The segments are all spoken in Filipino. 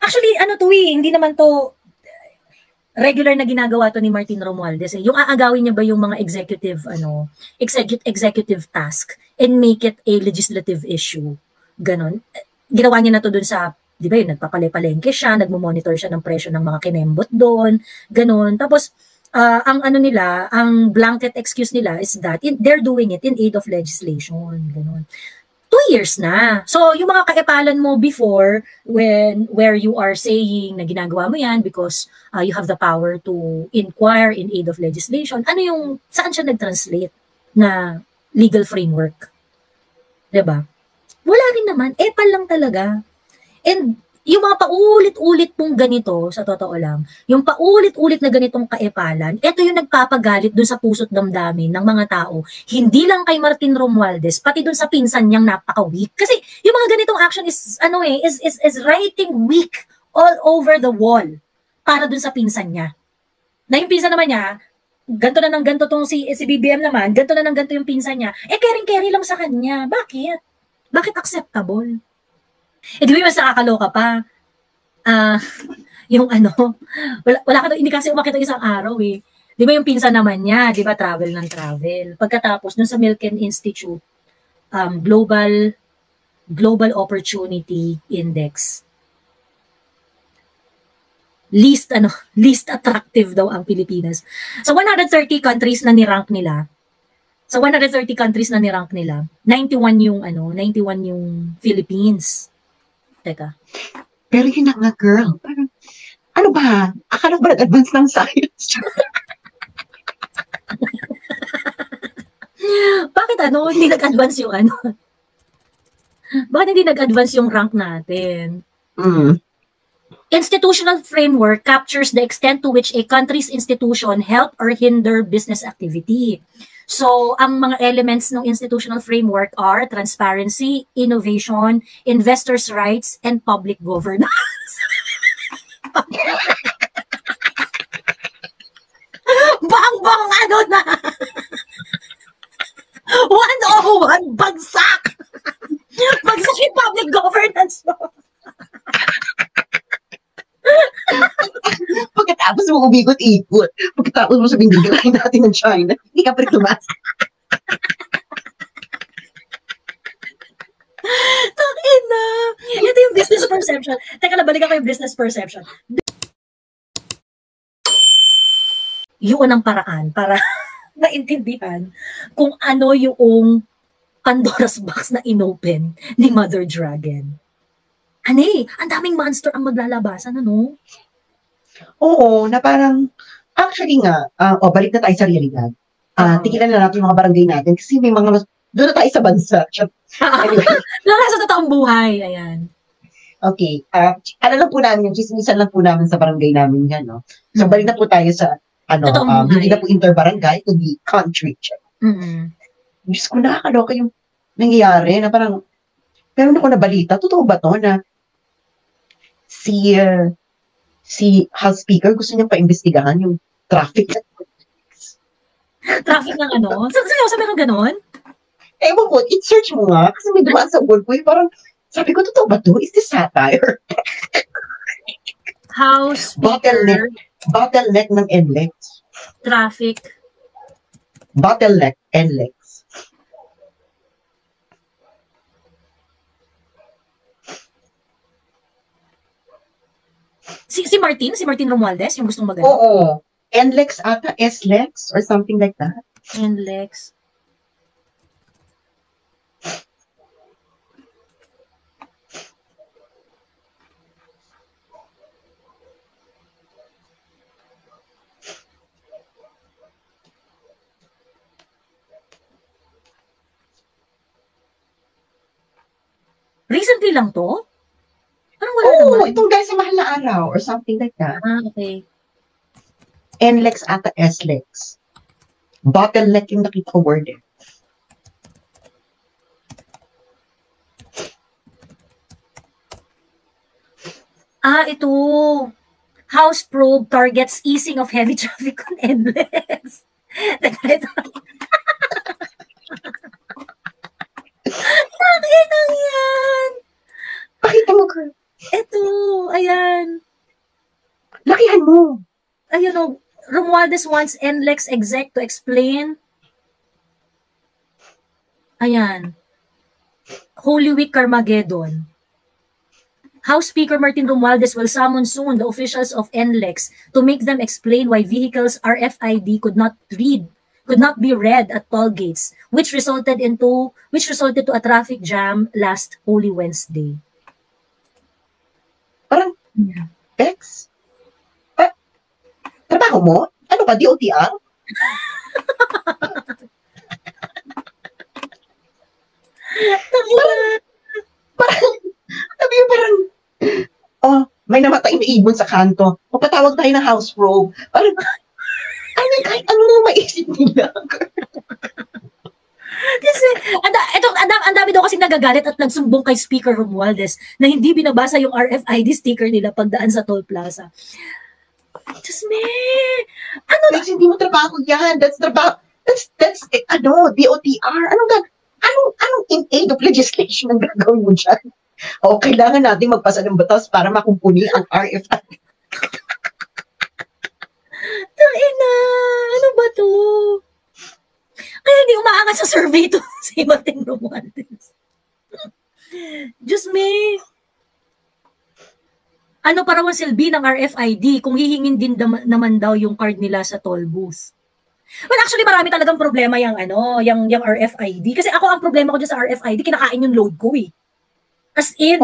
Actually, ano to hindi naman to regular na ginagawa to ni Martin Romualdez. Yung aagawin niya ba yung mga executive task and make it a legislative issue. Ganon. Ginawa niya na to dun sa, di ba yun, nagpapalengke siya, nagmo-monitor siya ng presyo ng mga kinembot doon, ganon. Tapos, ang blanket excuse nila is that they're doing it in aid of legislation. Ganon. 2 years na. So, yung mga kaipalan mo before, where you are saying na ginagawa mo yan because you have the power to inquire in aid of legislation, saan siya nag-translate na legal framework? Diba? Wala rin naman. Epal lang talaga. And yung mga paulit-ulit pong ganito, sa totoo lang, yung paulit-ulit na ganitong kaepalan, ito yung nagpapagalit dun sa puso't damdamin ng mga tao. Hindi lang kay Martin Romualdez, pati dun sa pinsan niyang napaka-weak. Kasi yung mga ganitong action is writing weak all over the wall para dun sa pinsan niya. Na yung pinsan naman niya, ganto na ng ganto tong si BBM naman, ganto na ng ganto yung pinsan niya, caring-carry lang sa kanya. Bakit? Bakit acceptable? Di ba mas nakakaloka pa? Wala ka hindi kasi umakit isang araw Di ba yung pinsan naman niya, di ba travel ng travel. Pagkatapos dun sa Milken Institute, Global Opportunity Index. Least attractive daw ang Pilipinas. Sa 130 countries na ni-rank nila, 91 yung Philippines. Teka. Pero yun na nga, girl. Parang, ano ba? Akala ba nag-advance ng science? Bakit hindi nag-advance yung Bakit hindi nag-advance yung rank natin? Institutional framework captures the extent to which a country's institution help or hinder business activity. So, ang mga elements ng institutional framework are transparency, innovation, investors' rights, and public governance. Bang-bang na! 101, bagsak! Bagsak yung public governance mo. Pagkatapos mo umikot-ikot, pagkatapos mo sabihin, bigyan natin ng China, hindi ka pa rin tumas. Tangina! Ito yung business perception. Teka na, balikan ko yung business perception. Yun ang paraan para maintindihan kung ano yung Pandora's box na inopen ni Mother Dragon. Ang daming monster ang maglalabasan, Oo, na parang, actually nga, balik na tayo sa realidad. Tigilan na natin yung mga barangay natin kasi may mga, doon na tayo sa bansa. Anyway. Doon na sa totoong buhay, ayan. Okay, ano lang po namin, yung chismisan lang po namin sa barangay namin yan, no? So, balik na po tayo sa, hindi na po inter-barangay, kundi country. Diyos ko, nakakaloka yung nangyayari na parang, meron ako na balita, totoo ba to na si House Speaker gusto niyang paimbestigahan yung traffic. Traffic ng Sa meron ganon? Ewan po, i-search mo nga, kasi may dumaan sa wall ko, parang, sabi ko, totoo ba to? Is this satire? House Speaker. Bottleneck ng NLEX. Traffic. Bottleneck, NLEX. Si Martin Romualdez, yung gustong magano. Oo. NLEX ata, SLEX or something like that. NLEX. Recently lang to? Parang wala naman. Itong guys sa mahal na araw or something like that. Okay. NLEX ata SLEX. Bottleneck yung nakita ko word Ito. House probe targets easing of heavy traffic on NLEX. Bakit ang yan? Pakita mo, girl. Ito, ayan. Lakihan mo. Ayun, Romualdez wants NLEX exec to explain. Ayan. Holy Week Carmageddon. House Speaker Martin Romualdez will summon soon the officials of NLEX to make them explain why vehicles RFID could not be read at toll gates, which resulted to a traffic jam last Holy Wednesday. Parang, X? Trabaho mo? Ano ka, DOTR? parang, may namatay na ibon sa kanto. Papatawag tayo ng house probe. Parang, kahit ano na maisip nila. Kasi, ang dami daw kasi nagagalit at nagsumbong kay Speaker Romualdez na hindi binabasa yung RFID sticker nila pagdaan sa toll plaza. Just me. Guys, hindi mo trabaho yan. That's DOTR. Anong in aid of legislation ang gagawin mo dyan? Kailangan natin magpasa ng batas para makumpuni ang RFID. Tangina, ano ba to? Kaya hindi umaangat sa survey to si Martin Romualdez. Just me. Ano para silbi ng RFID kung hihingin din naman daw yung card nila sa toll booth? Well, actually, marami talagang problema yung RFID. Kasi ako, ang problema ko dyan sa RFID, kinakain yung load ko eh. As in,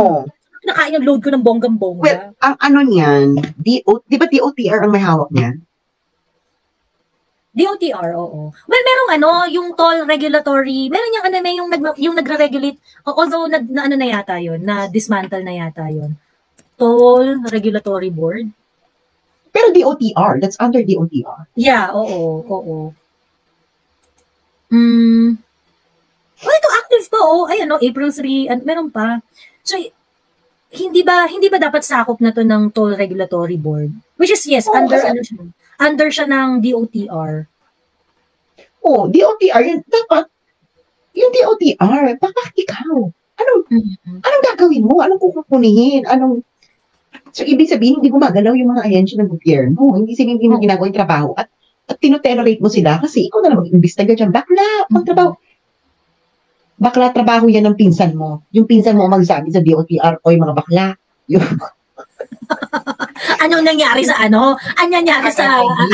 kinakain yung load ko ng bonggang-bongga. Well, ang ano niyan, di ba DOTR ang may hawak niyan? DOTR, oo. Well, merong yung toll regulatory, meron yung nagre-regulate, although na yata yun, na dismantle na yata yun. Toll Regulatory Board. Pero DOTR, that's under DOTR. Yeah, oo. Ito active pa, Ayan, April 3, meron pa. So, hindi ba dapat sakop na to ng Toll Regulatory Board? Which is, yes, under siya ng DOTR. DOTR, yun, dapat, yung DOTR, bakit ikaw? Anong gagawin mo? Anong kukunin? So, ibig sabihin, hindi gumagalaw yung mga ahensya ng gobyerno. Hindi sila hindi mo ginagawa yung trabaho at tinotolerate mo sila kasi ikaw na lang mag-imbestiga dyan. Bakla, trabaho yan ng pinsan mo. Yung pinsan mo magsabi sa DOTR, yung mga bakla. Anong nangyari sa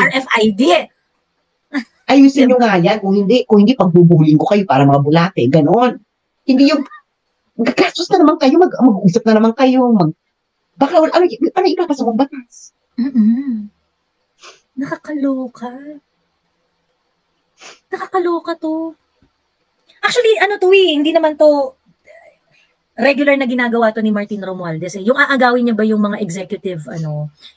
RFID? Ayusin nyo nga yan. Kung hindi pagbubuhin ko kayo para mga bulate. Ganon. Hindi yung gagastos na naman kayo, mag-uusap na naman kayo, bakla, ano ipapasa mong batas? Nakakaloka to. Actually, hindi naman to regular na ginagawa to ni Martin Romualdez. Yung aagawin niya ba yung mga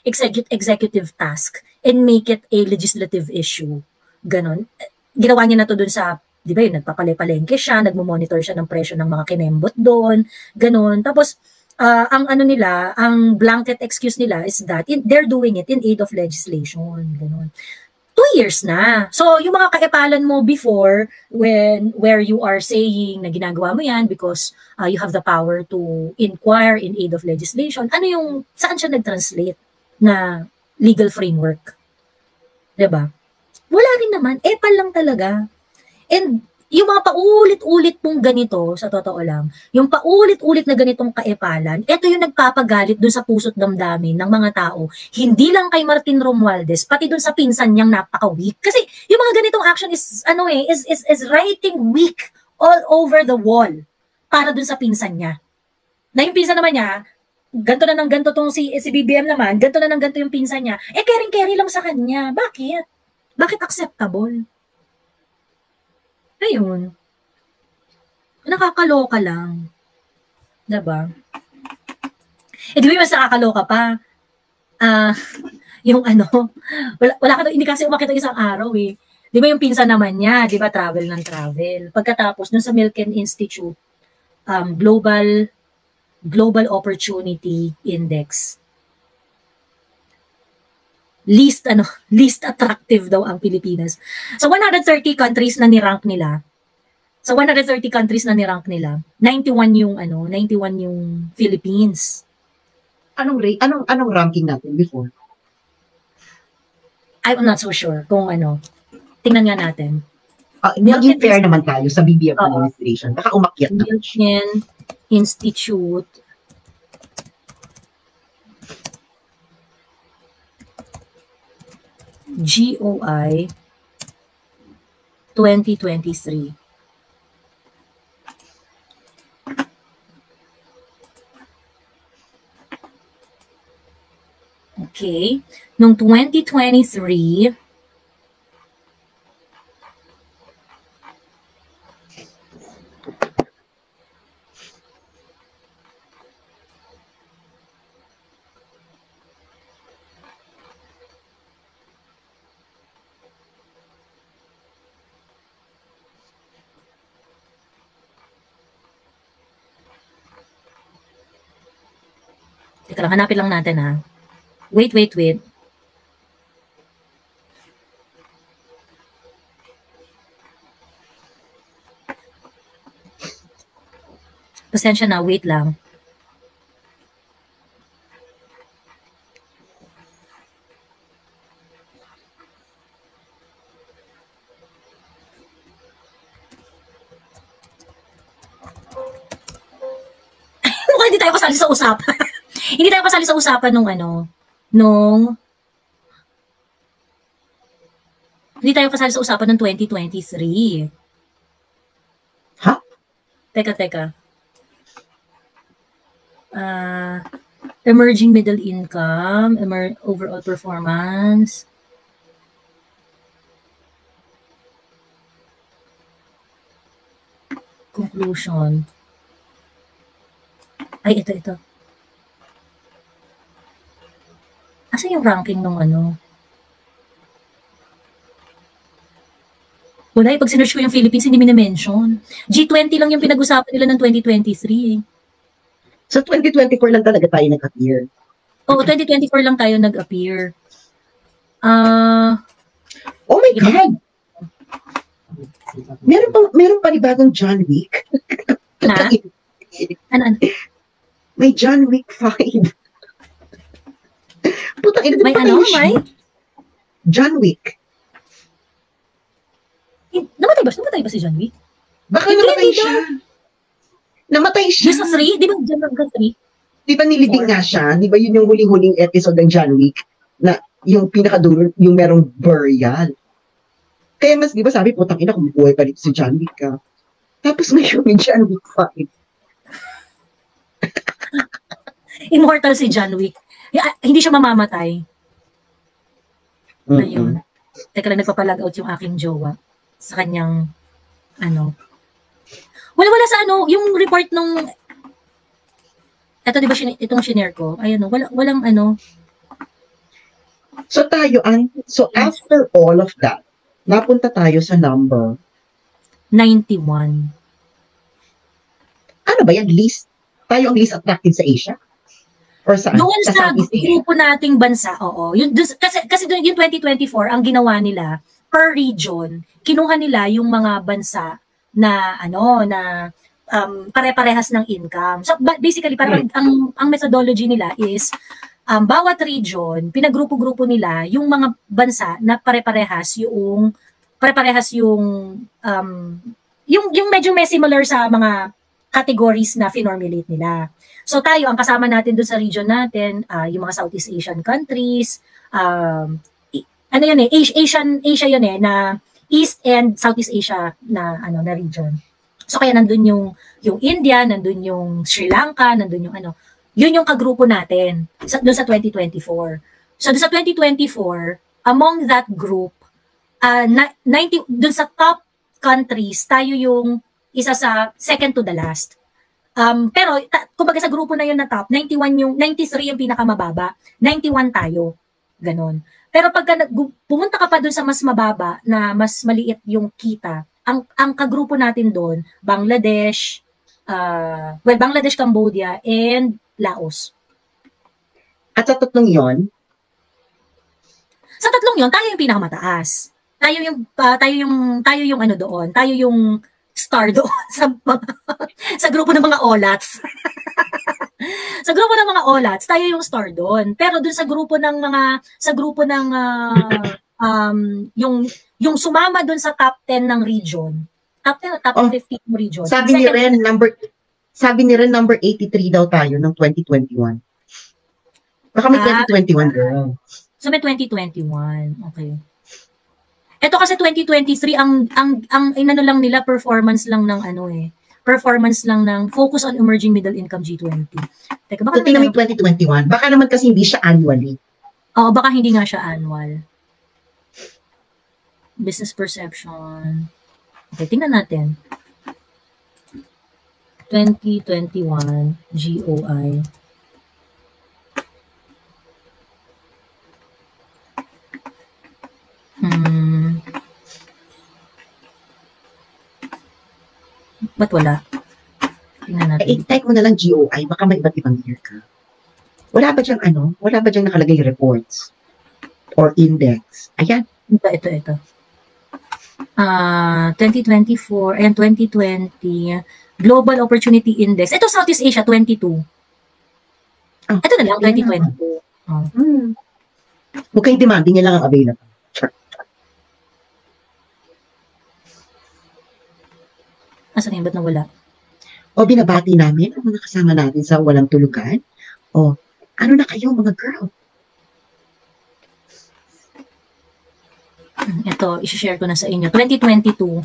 executive task and make it a legislative issue. Ganon. Ginawa niya na to dun sa, di ba yun, nagpapalengke siya, nagmo-monitor siya ng presyo ng mga kinembot doon, ganon. Tapos, ang blanket excuse nila is that they're doing it in aid of legislation. Ganun. 2 years na. So, yung mga kaipalan mo before, where you are saying na ginagawa mo yan because you have the power to inquire in aid of legislation, saan siya nag-translate na legal framework? Diba? Wala rin naman. Epal lang talaga. And, yung mga paulit-ulit pong ganito, sa totoo lang, yung paulit-ulit na ganitong kaepalan, ito yung nagpapagalit dun sa puso't damdamin ng mga tao. Hindi lang kay Martin Romualdez, pati dun sa pinsan niyang napaka-weak. Kasi yung mga ganitong action is writing weak all over the wall para dun sa pinsan niya. Na yung pinsan naman niya, ganto na ng ganto tong si BBM naman, ganto na ng ganto yung pinsan niya, caring-carry lang sa kanya. Bakit? Bakit acceptable? Ayun. Nakakaloka lang. Diba? Di ba mas nakakaloka pa? Hindi kasi umakita isang araw eh. Di ba yung pinsan naman niya, di ba travel ng travel. Pagkatapos, nun sa Milken Institute, Global Opportunity Index, least attractive daw ang Pilipinas. Sa 130 countries na ni-rank nila, 91 yung Philippines. Anong ranking natin before? I'm not so sure kung ano. Tingnan nga natin. Maging fair naman tayo sa BBM administration. Baka umakyat na. Milken Institute. GOI 2023. Okay. Noong 2023, teka lang, hanapin lang natin ha. Wait. Pasensya na, wait lang. Mukhang hindi tayo kasali sa usapan. Hindi tayo kasali sa usapan hindi tayo kasali sa usapan ng 2023. Ha? Teka. Emerging middle income, overall performance. Conclusion. Ay, ito. Asan yung ranking nung Wala, pag sinerch ko yung Philippines, hindi minimension. G20 lang yung pinag-usapan nila ng 2023. Sa 2024 lang talaga tayo nag-appear. Oo, 2024 lang tayo nag-appear. Oh my God! Meron pa bagong John Wick. Ha? Ano? May John Wick 5. Putang ina, may may? John Wick. Namatay ba si John Wick? Baka namatay siya. Namatay siya. Just 3? Di ba John Wick 3? Di ba nilibing nga siya? Di ba yun yung huling-huling episode ng John Wick? Na yung pinakadulo, yung merong burial. Kaya mas, di ba sabi, putang ina, kumukuhay pa rin si John Wick ka. Tapos ngayon, may John Wick 5. Immortal si John Wick. Hindi siya mamamatay. Ayun. Teka lang, nagpapalag out yung aking jowa sa kanyang, wala sa yung report nung, eto di ba, itong shinare ko, walang So after all of that, napunta tayo sa number 91. Ano ba yan? Tayo ang least attractive sa Asia? Or saan? Doon sa grupo nating bansa, oo. Kasi doon yung 2024, ang ginawa nila, per region, kinuha nila yung mga bansa na, pare-parehas ng income. So, basically, parang ang methodology nila is, bawat region, pinagrupo-grupo nila yung mga bansa na pare-parehas yung medyo may similar sa mga categories na finormulate nila. So tayo, ang kasama natin doon sa region natin, yung mga Southeast Asian countries, Asia yun na East and Southeast Asia na region. So kaya nandun yung India, nandun yung Sri Lanka, nandun yung yun yung kagrupo natin doon sa 2024. So doon sa 2024, among that group, 90 doon sa top countries, tayo yung isa sa second to the last. Pero kumbaga sa grupo na yun na top, 93 yung pinakamababa, 91 tayo. Ganon. Pero pagka pumunta ka pa dun sa mas mababa na mas maliit yung kita, ang kagrupo natin doon, Bangladesh, Cambodia, and Laos. At sa tatlong yon? Sa tatlong yon, tayo yung pinakamataas. Tayo yung doon, tayo yung star doon sa grupo ng mga olats. Sa grupo ng mga olats, tayo yung star doon. Pero doon sa grupo ng yung sumama dun sa top 10 ng region. Top 10 o top 15 ng region. Sabi ni Ren, number 83 daw tayo ng 2021. Baka may 2021, girl. So may 2021. Okay. Ito kasi 2023 ang inano lang nila, performance lang ng performance lang ng Focus on Emerging Middle Income G20. Teka, baka tingnan mo 2021. Baka naman kasi hindi siya annually. Oo, baka hindi nga siya annual. Business perception. Okay, tingnan natin. 2021 GOI. Ba't wala? Tingnan natin. I-type mo na lang GOI, baka may iba't ibang year ka. Wala ba diyang Wala ba diyang nakalagay reports? Or index? Ayan. Ito. 2024 and 2020 Global Opportunity Index. Ito Southeast Asia 22. Ito na lang 2022. Huwag kayong demanding, yan lang ang available. Asan yun? Ba't nawala? O binabati namin ang mga kasama natin sa walang tulugan. O ano na kayo mga girl? Ito, isi-share ko na sa inyo. 2022.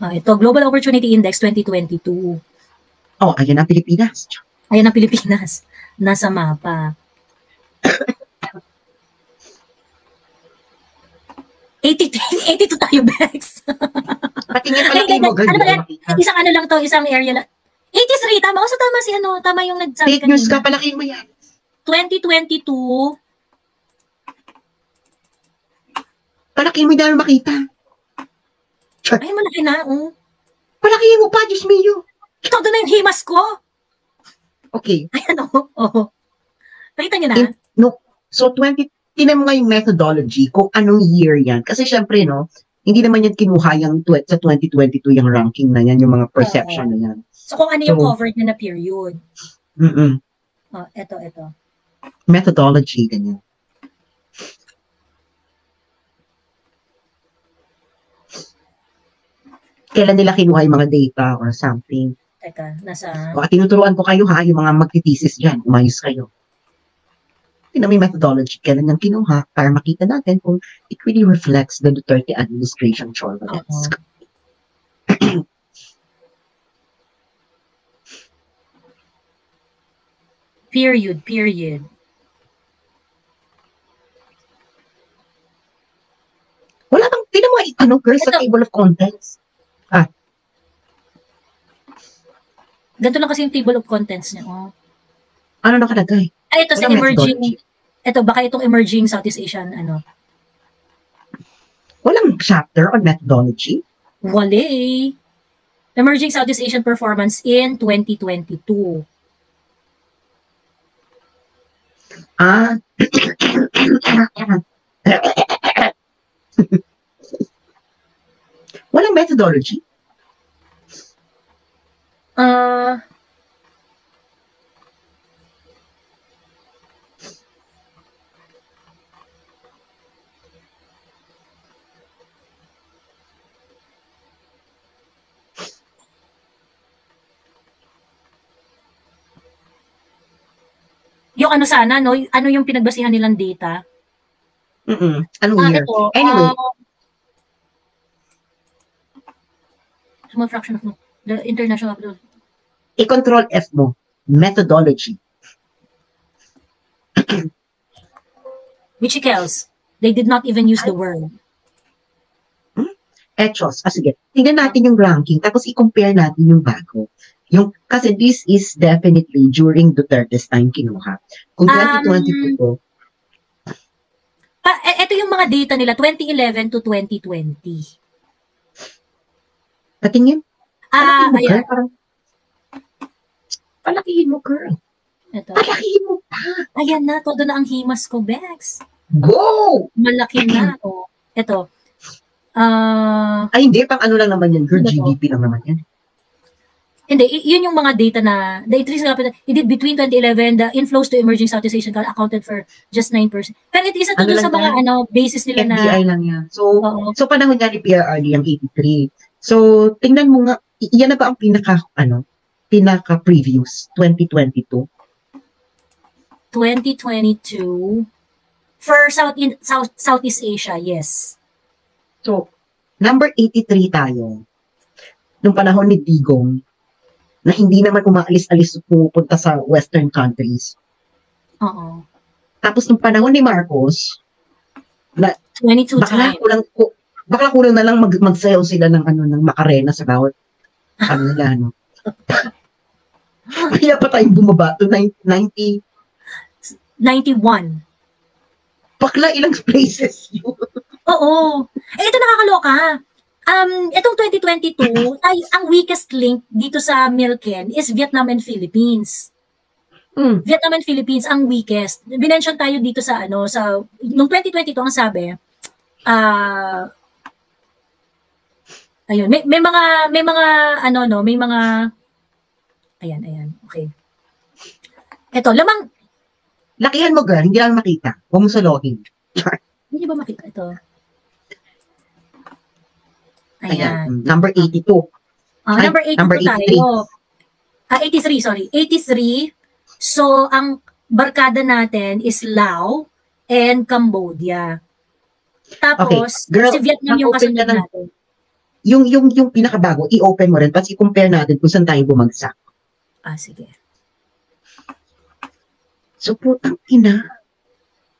Ito, Global Opportunity Index 2022. Oh, ayan ang Pilipinas. Ayan ang Pilipinas. Nasa mapa. 82 tayo, Bex. Patingin pala mo, girl. Isang lang to, isang area lang. 83, tama. So tama tama yung nagsabi kanina. Fake news ka, palakihin mo yan. 2022. Palakihin mo, dahil makita. Ay, malaki na, Palakihin mo pa, Diyos mio. Ito, doon na yung himas ko. Okay. Ayan, Nakita niyo na? So, tinan mo nga yung methodology kung anong year yan. Kasi syempre, hindi naman yan kinuha yung sa 2022 yung ranking na yan, yung mga perception na yan. So, kung ano yung covered na period. Ito. Methodology, ganyan. Kailan nila kinuha yung mga data or something. Teka, at tinuturuan ko kayo yung mga magtitisis dyan, umayos kayo. May methodology, kailan nang kinuha para makita natin kung it really reflects the Duterte administration chorbalets. Period. Wala bang, tinan mo, girl, sa table of contents. Ganito lang kasi yung table of contents niya. Ano nakalagay? Ay, ito sa emerging. Ito, baka itong emerging Southeast Asian, Walang chapter on methodology? Wala. Emerging Southeast Asian Performance in 2022. Walang methodology? Yung ano yung pinagbasihan nilang data? Anong year? Ito, anyway. Small fraction of the international. I-control F mo. Methodology. Which else? They did not even use the word. Hechos. Sige. Tingnan natin yung ranking, tapos i-compare natin yung bago. Kasi this is definitely during Duterte's time kinuha. Kung 2022 po. Ito yung mga data nila, 2011 to 2020. Patingin? Ayan. Palakihin mo, girl. Ito. Palakihin mo pa. Ayan na, todo na ang himas ko, Bex. Go! Malaki na. Ito. Ay, hindi. Pang ano lang naman yan, girl. GDP lang naman yan. Hindi, yun yung mga data na, the increase between 2011, the inflows to emerging Southeast Asian countries accounted for just 9%. Pero isa to dun sa mga basis nila na. FDI lang yan. So panahon niya ni PRRD ang 83. So, tingnan mo nga, yan na ba ang pinaka-previews, 2022? 2022, for Southeast Asia, yes. So, number 83 tayo. Nung panahon ni Digong, na hindi naman umaalis-alis pupunta sa Western countries. Oo. Tapos nung panahon ni Marcos, na 22 times. Baka kulang na lang magsayaw sila ng ng Macarena sa bawat nila, no? Kaya pa tayong bumaba to 90 91. Bakla ilang places yun. Oo. Ito nakakaloka. Itong 2022, ang weakest link dito sa Milken is Vietnam and Philippines. Vietnam and Philippines ang weakest. Binention tayo dito sa nung 2022 ang sabi, ayun, may mga ayan, okay. Ito, lakihan mo, girl, hindi lang makita. Huwag mo salohin. Hindi ba makita ito? Ayan. Number 82. Number 82 tayo. 83, sorry. 83. So, ang barkada natin is Laos and Cambodia. Tapos, girl, si Vietnam yung kasunod natin. Yung pinakabago, i-open mo rin, tapos i-compare natin kung saan tayo bumagsak. Sige. So, putang ina.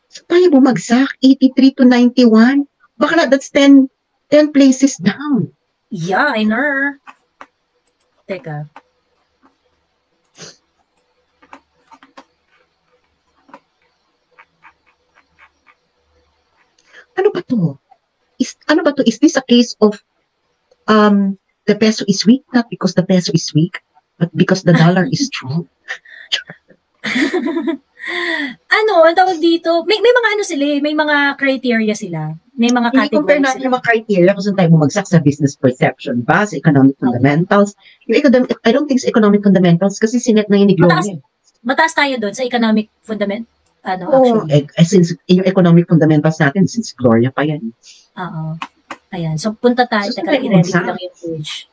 So, tayo bumagsak, 83 to 91. Baka that's 10 places down. Yeah, I know. Teka. Ano ba to? Is this a case of the peso is weak, not because the peso is weak, but because the dollar is strong? Ang tawag dito, may mga sila, may mga criteria sila. May mga categories. I-compare natin yung mga criteria kung saan tayo bumagsak sa business perception ba, sa economic fundamentals. I don't think sa economic fundamentals kasi sinet na yun ni Gloria. Mataas tayo doon sa economic fundament. Since yung economic fundamentals natin, since Gloria pa yan. Oo. Ayan. So, punta tayo. Teka, i-ready ko lang yung page.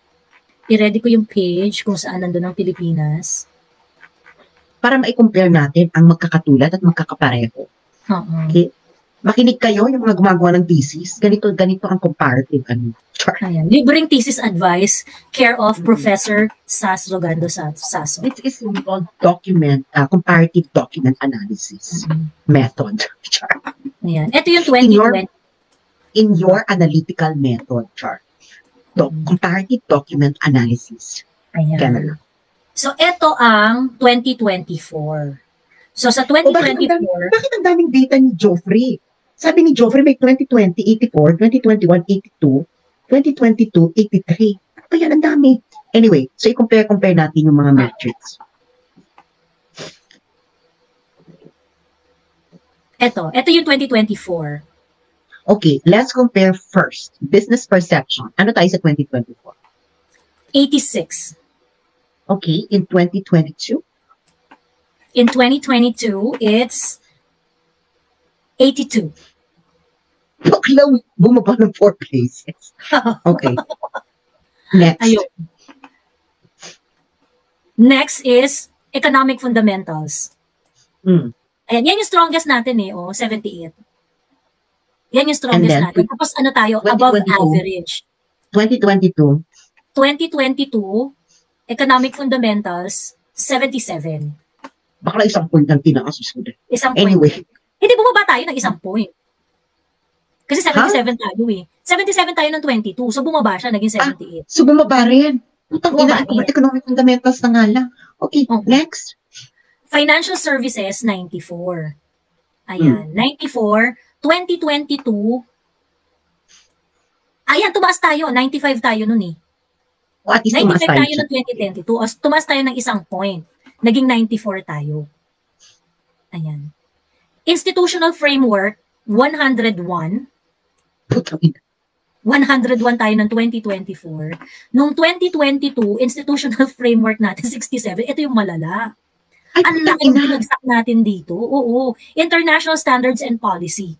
I-ready ko yung page kung saan nandun ang Pilipinas. Para ma-compare natin ang magkakatulad at magkakapareho. Okay? Makinig kayo yung mga gumagawa ng thesis. Ganito ang comparative. Ayan. Libreng thesis advice, care of Professor Sas Rogando Saso. It is called comparative document analysis method. Ayan. Ito yung 2020. In your analytical method, comparative document analysis. Ayan. Canada. So, ito ang 2024. So, sa 2024... Bakit ang daming data ni Joffrey? Sabi ni Joffrey, may 2020, 84, 2021, 82, 2022, 83. Ano ba yan? Ang dami. Anyway, so i-compare natin yung mga metrics. Ito yung 2024. Okay, let's compare first. Business perception. Ano tayo sa 2024? 86. Okay, in 2022? In 2022, it's 82. Bakla, bumaba ng 4 places. Okay. Next. Ayun. Next is economic fundamentals. Ayan, yan yung strongest natin 78. Yan yung strongest natin. Tapos tayo, above average. 2022. 2022, economic fundamentals, 77. Bakla isang point ng tinaas. Isang point. Anyway. Hindi, bumaba tayo ng isang point. Kasi 77 tayo 77 tayo ng 22. So, bumaba siya, naging 78. So, bumaba rin. Putang ina, economic fundamentals na nga lang. Okay, next. Financial services, 94. Ayan, 94. 2022. Ayan, tumaas tayo. 95 tayo nun At least 95 tayo ng 2022. Tumaas tayo ng isang point. Naging 94 tayo. Ayan. Institutional framework, 101. 101 tayo ng 2024. Nung 2022, institutional framework natin, 67. Ito yung malala. Ang laking binagsak natin dito. Oo. International Standards and Policy.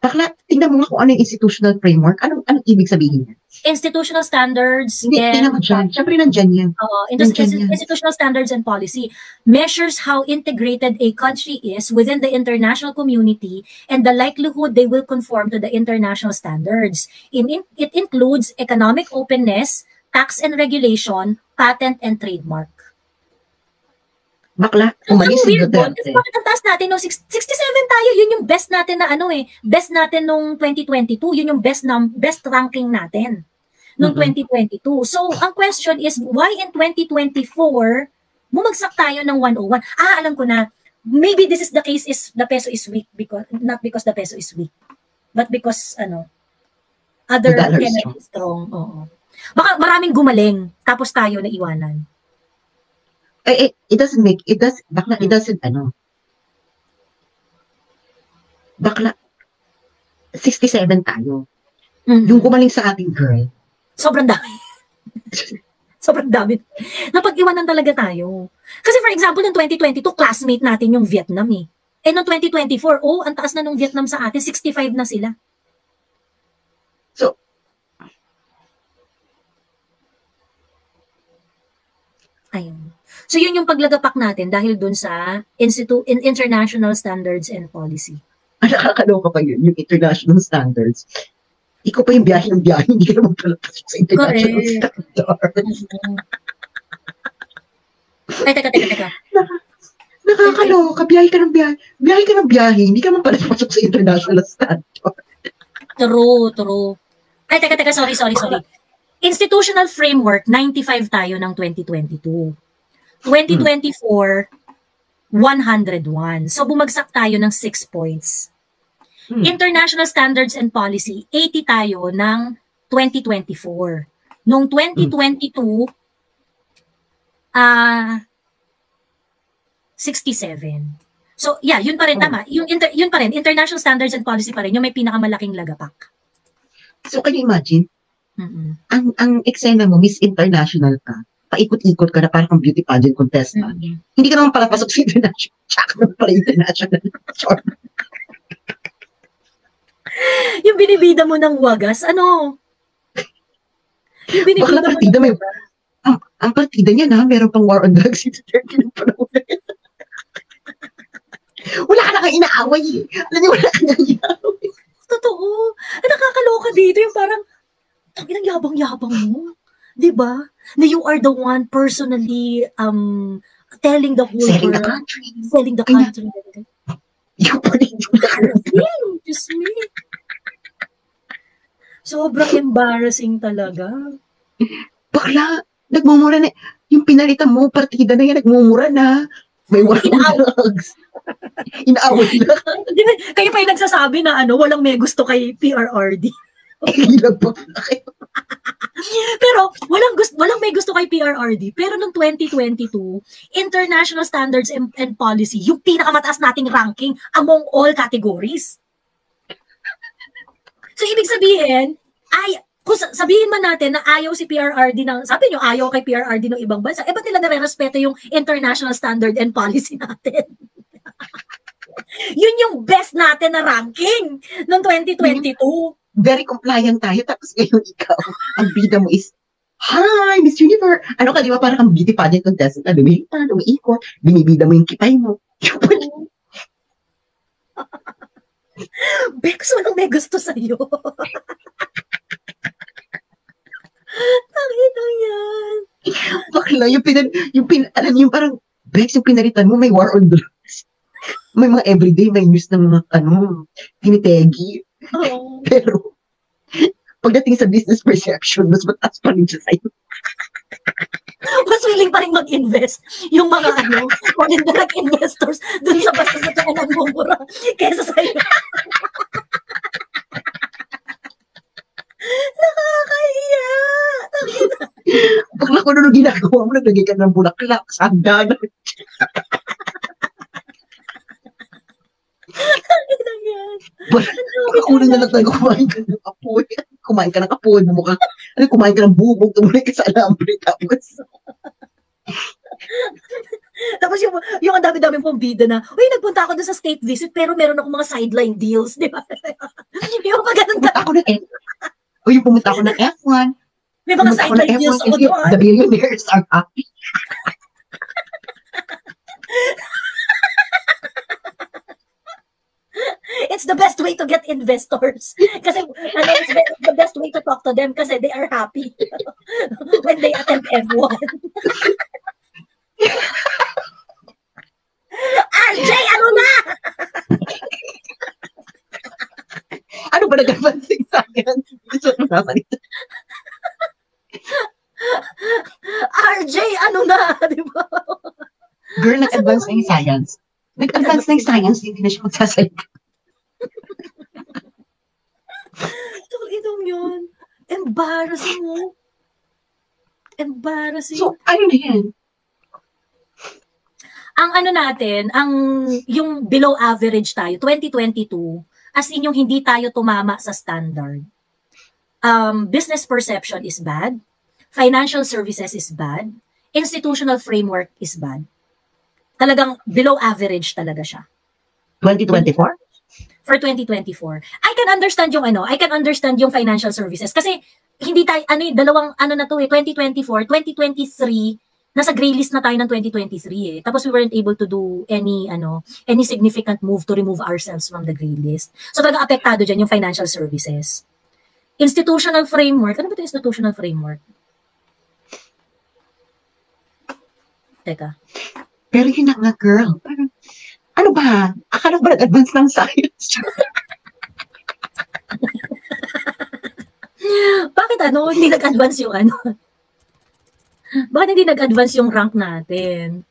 Bakla, tingnan mo nga kung ano yung institutional framework. Anong ibig sabihin yan? Institutional standards Hindi, tingnan mo dyan. Siyempre nandyan yan. Institutional standards and policy measures how integrated a country is within the international community and the likelihood they will conform to the international standards. It includes economic openness, tax and regulation, patent and trademark. Bakla, umalis si Duterte. Kasi bakit ang taas natin, no? 67 tayo, yun yung best natin na best natin nung 2022, yun yung best ranking natin nung 2022. So, ang question is, why in 2024, bumagsak tayo ng 101? Alam ko na, maybe this is the case is the peso is weak, not because the peso is weak, but because, other currency is strong. Oo. Baka maraming gumaling, tapos tayo na iwanan. It doesn't, bakla, 67 tayo. Yung gumaling sa ating girl. Sobrang dami. Sobrang dami. Napag-iwanan talaga tayo. Kasi for example, noong 2022, classmate natin yung Vietnam eh. Noong 2024, ang taas na nung Vietnam sa atin, 65 na sila. So, ayun. So yun yung paglagapak natin dahil dun sa international standards and policy. Nakakaloka pa yun, yung international standards. Ikaw pa yung biyahe ng biyahe, hindi ka naman palapasok sa international standards. Ay, teka. Nakakaloka, biyahe ka ng biyahe, hindi ka naman palapasok sa international standards. True. Ay, teka, sorry. Institutional framework, 95 tayo ng 2022. 2024, 101. So, bumagsak tayo ng 6 points. International Standards and Policy, 80 tayo ng 2024. Noong 2022, 67. So, yeah, yun pa rin, tama. Yun pa rin, International Standards and Policy pa rin, yung may pinakamalaking lagapak. So, can you imagine? Ang eksena mo, Miss International ka, paikot-ikot ka na parang beauty pageant contestant. Hindi ka naman pala pasok sa international. Tsaka naman pala international. Yung binibida mo ng wagas, ano? Yung binibida mo ng wagas. Ang partida niya na, meron pang war on drugs sa 30 ng panahon na yan. Wala ka na kang inaaway eh. Alam niyo, wala ka na inaaway. Totoo. Nakakaloka dito yung parang, ang yabang-yabang mo. Diba? Na you are the one personally telling the whole selling world. Selling the country. You put it Just me. Sobrang embarrassing talaga. Bakla, nagmumura na. Yung pinalitan mo, partida na yan, nagmumura na. May war on drugs. Inaaway na. Kayo pa yung nagsasabi na walang may gusto kay PRRD. Pero walang may gusto kay PRRD. Pero noong 2022, International Standards and Policy, yung pinakamataas nating ranking among all categories. So ibig sabihin, kung sabihin man natin na ayaw si PRRD sabi nyo ayaw kay PRRD ng ibang bansa, ba't nila nare-respeto yung International Standard and Policy natin? Yun yung best natin na ranking noong 2022. Very compliant tayo, tapos ngayon ikaw, ang bida mo is, hi, Miss Universe! Ano ka, di ba, parang ang beauty pageant contestant na umiikot, binibida mo yung kipay mo. Bex, walang may gusto sa'yo. Nakitang yan. Bakla, yung parang, Bex, yung pinalitan mo, may war on drugs. May mga everyday, may news ng mga, tinitegi. Oh. Pero, pagdating sa business perception, mas mataas pa rin siya sa'yo. Mas willing pa rin mag-invest yung mga foreign direct investors dun sa basta-basta na nagmumura kesa sa'yo. Nakakahiya! Bakla ko nung ginagawa mo, naglagay ka ng bulaklak, sanda na. yan. Una na lang tayo kumain ka ng apoy. Kumain ka ng apoy. Kumain ka ng bubog. Tumuloy ka sa alambre. Tapos yung ang dami-dami pong bida na, uy, nagpunta ako doon sa state visit pero meron ako mga sideline deals, di ba? Yung mga ganun pumunta ako ng F1. May mga sideline deals ako doon. The billionaires are happy. It's the best way to get investors. Kasi it's the best way to talk to them kasi they are happy when they attend F1. RJ, ano na? Ano ba nag-advancing science? RJ, ano na? Diba? Girl, nag-advance na yung science. Nag-advance na yung science, hindi na siya magsasalita. Itong yun. Embarrassing mo. Embarrassing. So, ano na yan? Ang ano natin, yung below average tayo, 2022, as in yung hindi tayo tumama sa standard. Business perception is bad. Financial services is bad. Institutional framework is bad. Talagang below average talaga siya. 2024? For 2024. I can understand yung financial services kasi hindi tayo, dalawang na to 2024, 2023, nasa gray list na tayo ng 2023 Tapos we weren't able to do any significant move to remove ourselves from the gray list. So talaga apektado dyan yung financial services. Institutional framework. Ano ba ito institutional framework? Teka. Pero yun na nga, girl. Parang, ano ba? Akala ba nag-advance ng science? Bakit hindi nag-advance yung Bakit hindi nag-advance yung rank natin?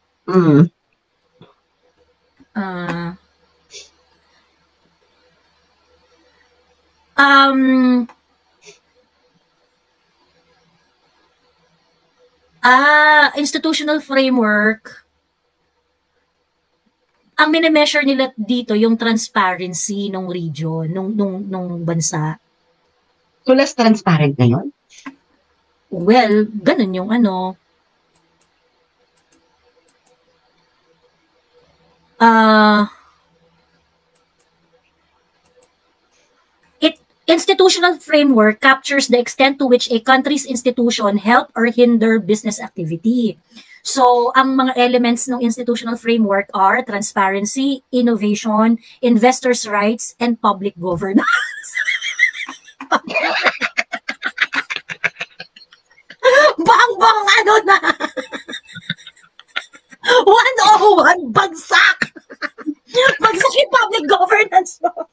Institutional framework. Ang mini-measure nila dito yung transparency ng region, nung bansa. So, less transparent ngayon? Well, ganun yung institutional framework captures the extent to which a country's institution help or hinder business activity. So, ang mga elements ng institutional framework are transparency, innovation, investors' rights, and public governance. Bang-bang na! 101 bagsak! Bagsak yung public governance mo.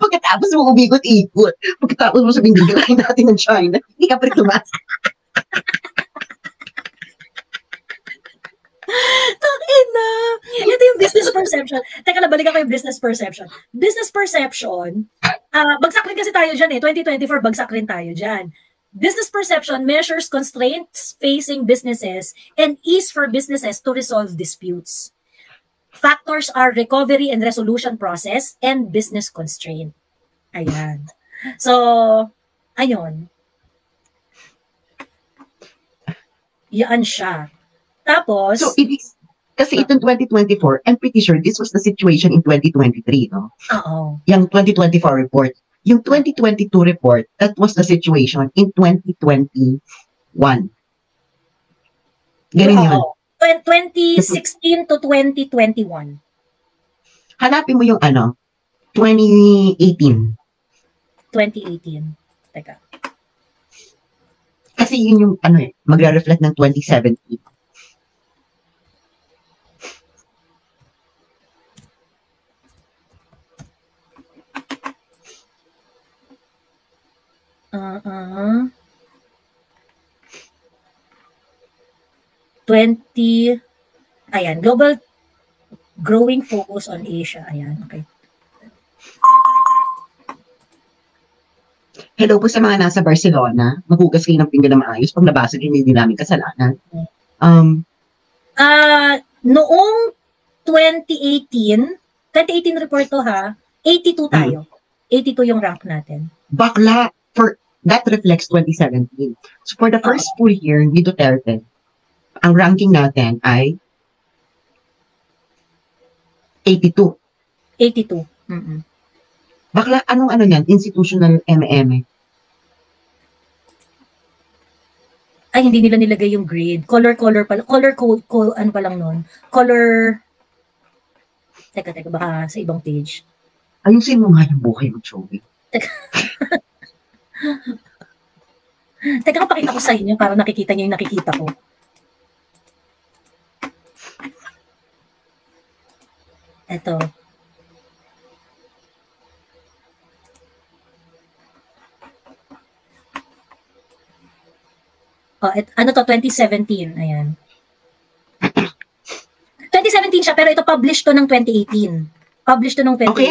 Pagkatapos mo umikot-ikot, pagkatapos mo sabihin, bigyan natin ng China, hindi ka pa rin tumas. Tangina! Ito yung business perception. Teka, nabalikan ko yung business perception. Business perception, bagsak rin kasi tayo dyan 2024, bagsak rin tayo dyan. Business perception measures constraints facing businesses and ease for businesses to resolve disputes. Factors are recovery and resolution process and business constraint. Ayan. So, ayun. Yan siya. Tapos, so, kasi itong 2024, I'm pretty sure this was the situation in 2023, no? Oo. Yung 2024 report. Yung 2022 report, that was the situation in 2021. Ganun yun. 2016 to 2021. Hanapin mo yung 2018. 2018. Teka. Kasi yun yung magre-reflect ng 2017. Ayan, global growing focus on Asia. Ayan, okay. Hello po sa mga nasa Barcelona. Maghugas kayo ng pinggan na maayos pag nabasa din hindi namin kasalanan. Noong 2018 report to ha, 82 tayo. 82 yung rank natin. Bakla, that reflects 2017. So for the first full year ni Duterte, ang ranking natin ay 82. 82. Bakla, anong niyan? Institutional M&M. Ay, hindi nila nilagay yung grade. Color pala. Color code, ano pa lang nun? Color... Teka, baka sa ibang page. Ayusin mo nga yung buhay mo, Joey. Teka, pakita ko sa inyo para nakikita niyo yung nakikita ko. Ito. Ano to? 2017. Ayan. 2017 siya, pero ito published to ng 2018. Published to ng 2018. Okay,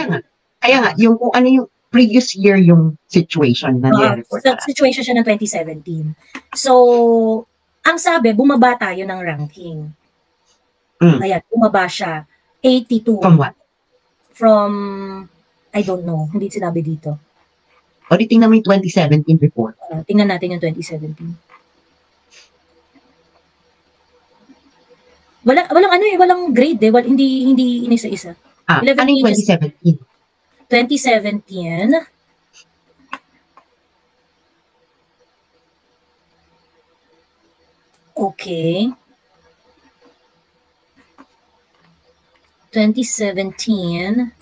kaya nga, yung kung ano yung previous year yung situation na report. Situation siya ng 2017. So, ang sabi, bumaba tayo ng ranking. Ayan, bumaba siya. 82. From what? From, I don't know. Hindi sinabi dito. O, di tingnan mo yung 2017 report. Tingnan natin yung 2017. Walang grade eh. Hindi isa-isa. Ano yung 2017? 2017. Okay. 2017.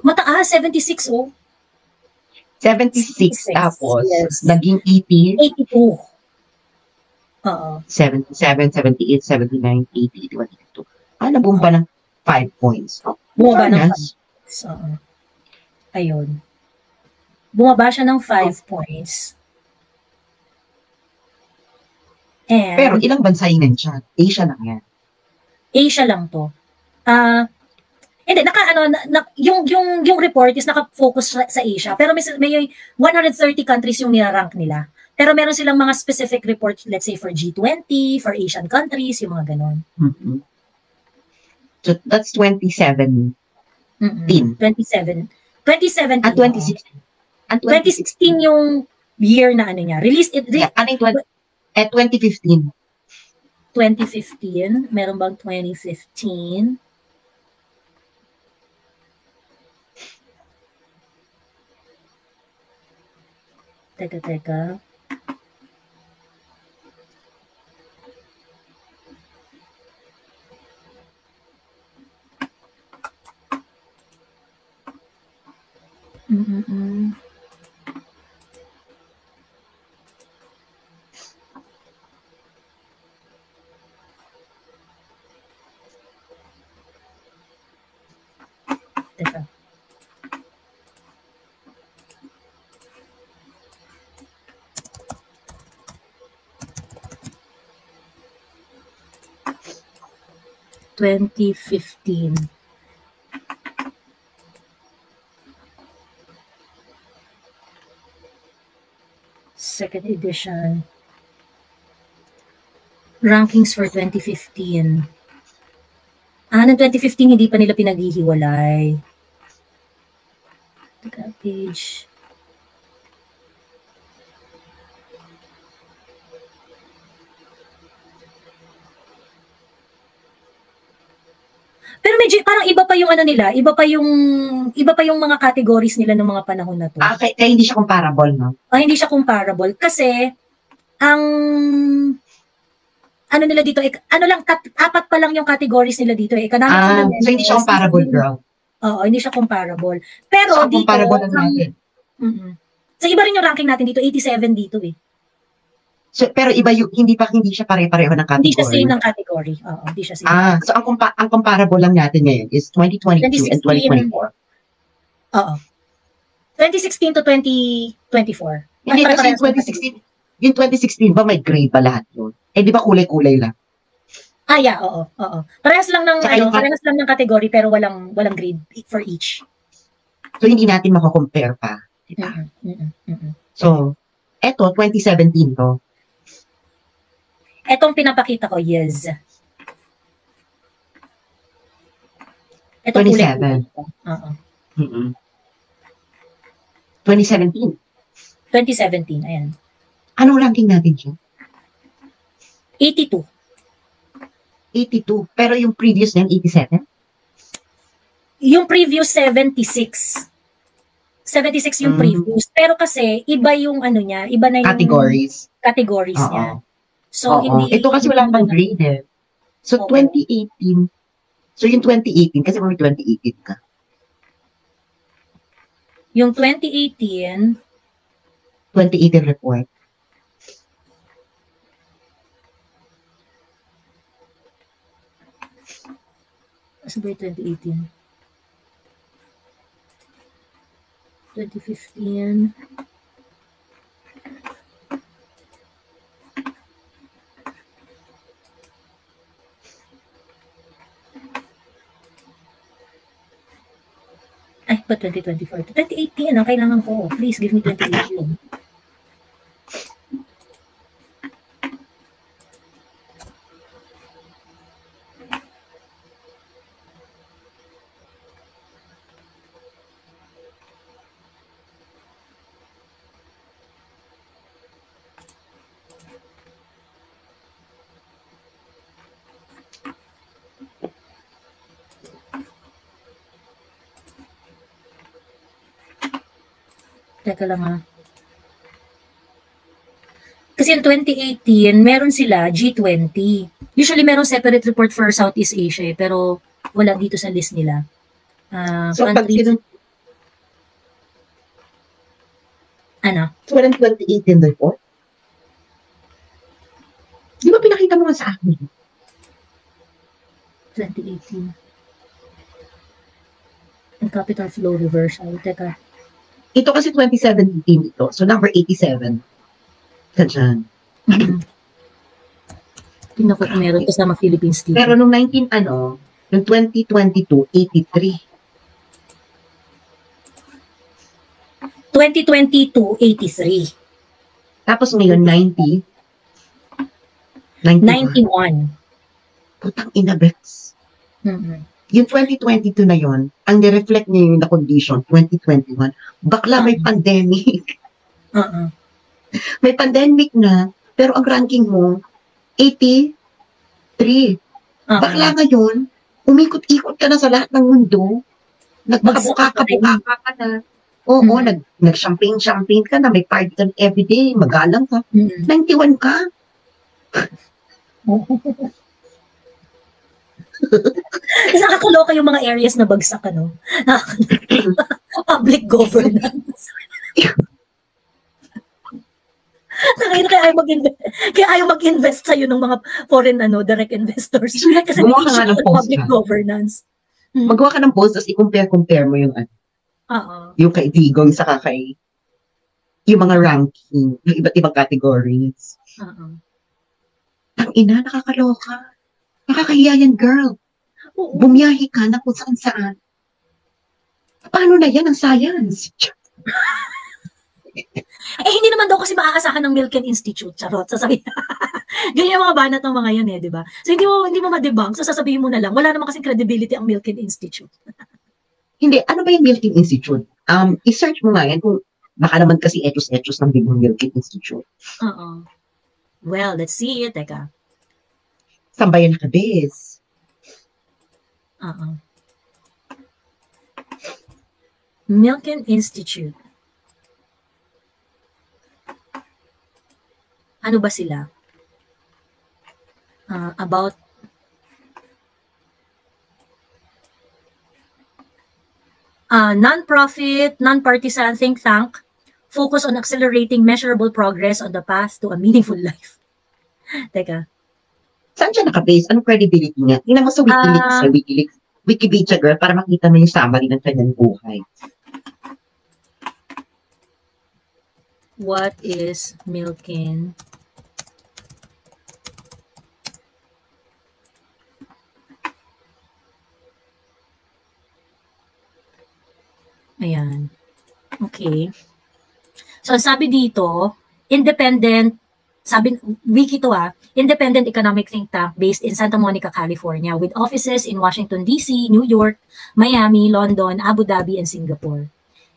Mataas, 76 oh. 76 tapos, yes. Naging 80. 82. 77, 78, 79, 80, 82. Nabumba ng 5 points. Bumaba ng 5 points. Ayun. Bumaba siya ng 5 points. And, pero ilang bansa yun nandiyan? Asia lang yan. Asia lang to. Hindi, yung report is naka-focus sa Asia, pero may 130 countries yung nirank nila. Pero meron silang mga specific reports, let's say for G20, for Asian countries, yung mga ganon. So that's 2017. 2017. 2016. 2016 yung year na ano niya. Released it. 2015. 2015. Meron bang 2015? Teka. Teka. (2015) second edition rankings for 2015. Ng 2015 hindi pa nila pinaghihiwalay. Teka, page. Pero medyo parang iba pa yung ano nila, iba pa yung mga categories nila ng mga panahon na to. Kaya hindi siya comparable, no? Hindi siya comparable kasi ang ano nila dito, apat pa lang yung categories nila dito, economic fundamentals. So hindi siya comparable, girl. Oo, hindi siya comparable. Pero so, dito, comparable natin. So iba rin yung ranking natin dito, 87 dito eh. So, pero iba yung, hindi siya pare-pareho ng category. Hindi siya same ng category. Oo, hindi siya same. So ang comparable lang natin ngayon is 2022 and 2024. Oo. 2016 to 2024. Hindi kasi yung 2016 ba may grade pa lahat yun? Di ba kulay-kulay lang? Yeah, oo. Parehas lang ng category pero walang grade for each. So, hindi natin makakompare pa. Diba? So, eto, 2017 to. Etong pinapakita ko, yes. Ito 27. 2017. 2017, ayan. Anong ranking natin siya? 82. 82. Pero yung previous niyan, 87? Yung previous, 76. 76 yung previous. Pero kasi, iba yung ano niya, iba na yung categories niya. So, hindi... Ito kasi wala pang grade eh. So, 2018. So, yung 2018, kasi may 2018 ka. Yung 2018... 2018 report. Kasi ba yung 2018? 2015... Ay, pa 2024. 2018 ang kailangan ko. Please, give me 2018. Teka lang ha. Kasi in 2018, meron sila G20. Usually meron separate report for Southeast Asia pero wala dito sa list nila. So, countries... Ano? So, walang 2018 report? Di ba pinakita mo sa akin? 2018. And capital flow reversal. Teka. Ito kasi 2017 ito. So, number 87. Kadyan. Tingnan ko kung meron kasama Philippines dito. Pero nung 2022, 83. 2022, 83. Tapos ngayon, 90. 91. Putang ina, Bex. Yung 2022 na yon, ang nireflect niya yung na-condition, 2021, bakla may pandemic. May pandemic na, pero ang ranking mo, 83. Bakla ngayon, umikot-ikot ka na sa lahat ng mundo. Nagpakabuka ka na. Oo, nag-champagne ka na, may party ka everyday, magalang ka. 91 ka. Kasi nakakaloka yung mga areas na bagsak, ano? Public governance. Kaya ayaw mag-invest sa'yo ng mga foreign direct investors. Kasi public governance. Magawa ka ng post, tapos i-compare mo yung yung kaibigan sa yung mga ranking, yung iba't ibang categories. Ang ina, nakakaloka. Nakakahiya yan, girl. Bumiyahe ka na kung saan-saan. Paano na yan ang science? Hindi naman daw kasi maaasahan ng Milken Institute. Charot, sasabihin. Ganyan yung mga banat ng mga yan di ba? So hindi mo ma-debunk, so sasabihin mo na lang, wala naman kasing credibility ang Milken Institute. Hindi, ano ba yung Milken Institute? I-search mo nga yan kung baka naman kasi etos-etos ng bigong Milken Institute. Well, let's see it. Teka. Sambayan ka, Bez. Milken Institute. Ano ba sila? About non-profit, non-partisan think tank, focus on accelerating measurable progress on the path to a meaningful life. Teka. Saan siya naka-base? Anong credibility niya? Tingnan mo sa Wikileaks, Wikipedia girl, para makita mo yung summary ng kanyang buhay. What is Milken Ayan. Okay. So, sabi dito, independent, sabi, wiki to independent economic think tank based in Santa Monica, California, with offices in Washington, D.C., New York, Miami, London, Abu Dhabi, and Singapore.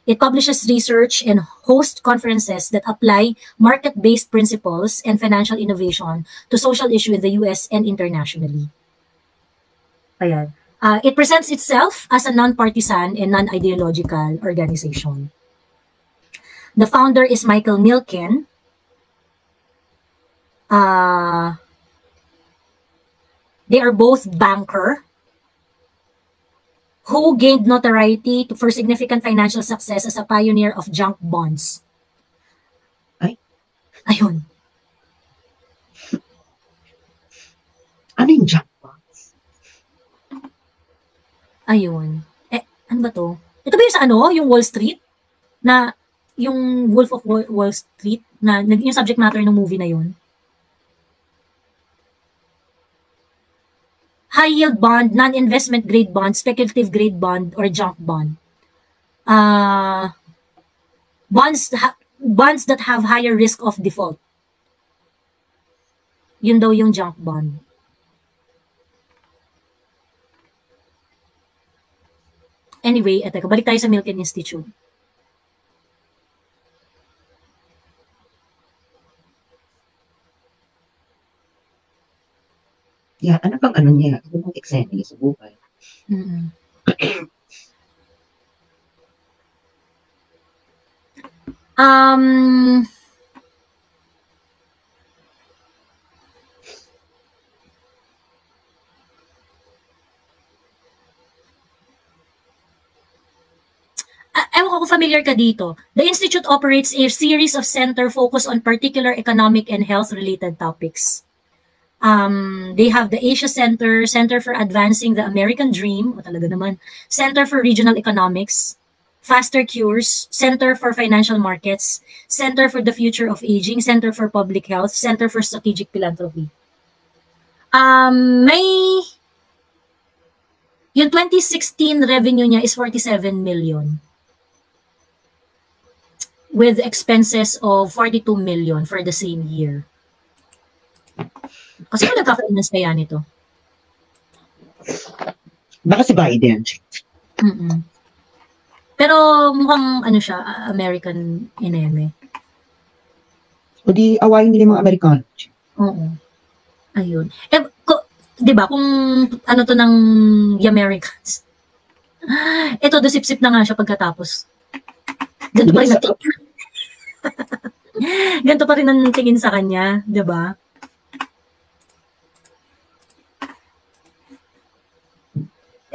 It publishes research and hosts conferences that apply market-based principles and financial innovation to social issues in the U.S. and internationally. Ayan. It presents itself as a non-partisan and non-ideological organization. The founder is Michael Milken. They are both banker who gained notoriety for significant financial success as a pioneer of junk bonds. Ay? Ayun. Ano yung junk bonds? Ayun. Ano ba to? Ito ba yung sa ano? Yung Wall Street? Na, yung Wolf of Wall Street? Na, yung subject matter ng movie na yun? High yield bond, non-investment grade bond, speculative grade bond, or junk bond. Bonds that have higher risk of default. Yun daw yung junk bond. Anyway, teka, balik tayo sa Milken Institute. Yeah, ano bang ano niya? Ano bang eksena niya sa buhay? Ewan ko kung familiar ka dito. The Institute operates a series of center focused on particular economic and health-related topics. They have the Asia Center, Center for Advancing the American Dream, o talaga naman, Center for Regional Economics, Faster Cures, Center for Financial Markets, Center for the Future of Aging, Center for Public Health, Center for Strategic Philanthropy. Yung 2016 revenue niya is 47 million. With expenses of 42 million for the same year. Kasi kung nagkaka-finance kaya nito? Baka si Biden. Pero mukhang ano siya, American ineme. O di awayin nila mga Amerikano. Oo. Ayun. Di ba kung ano to ng the Americans? Ito, dusip-sip na nga siya pagkatapos. Ganito pa rin ganito pa rin ang tingin sa kanya, di ba?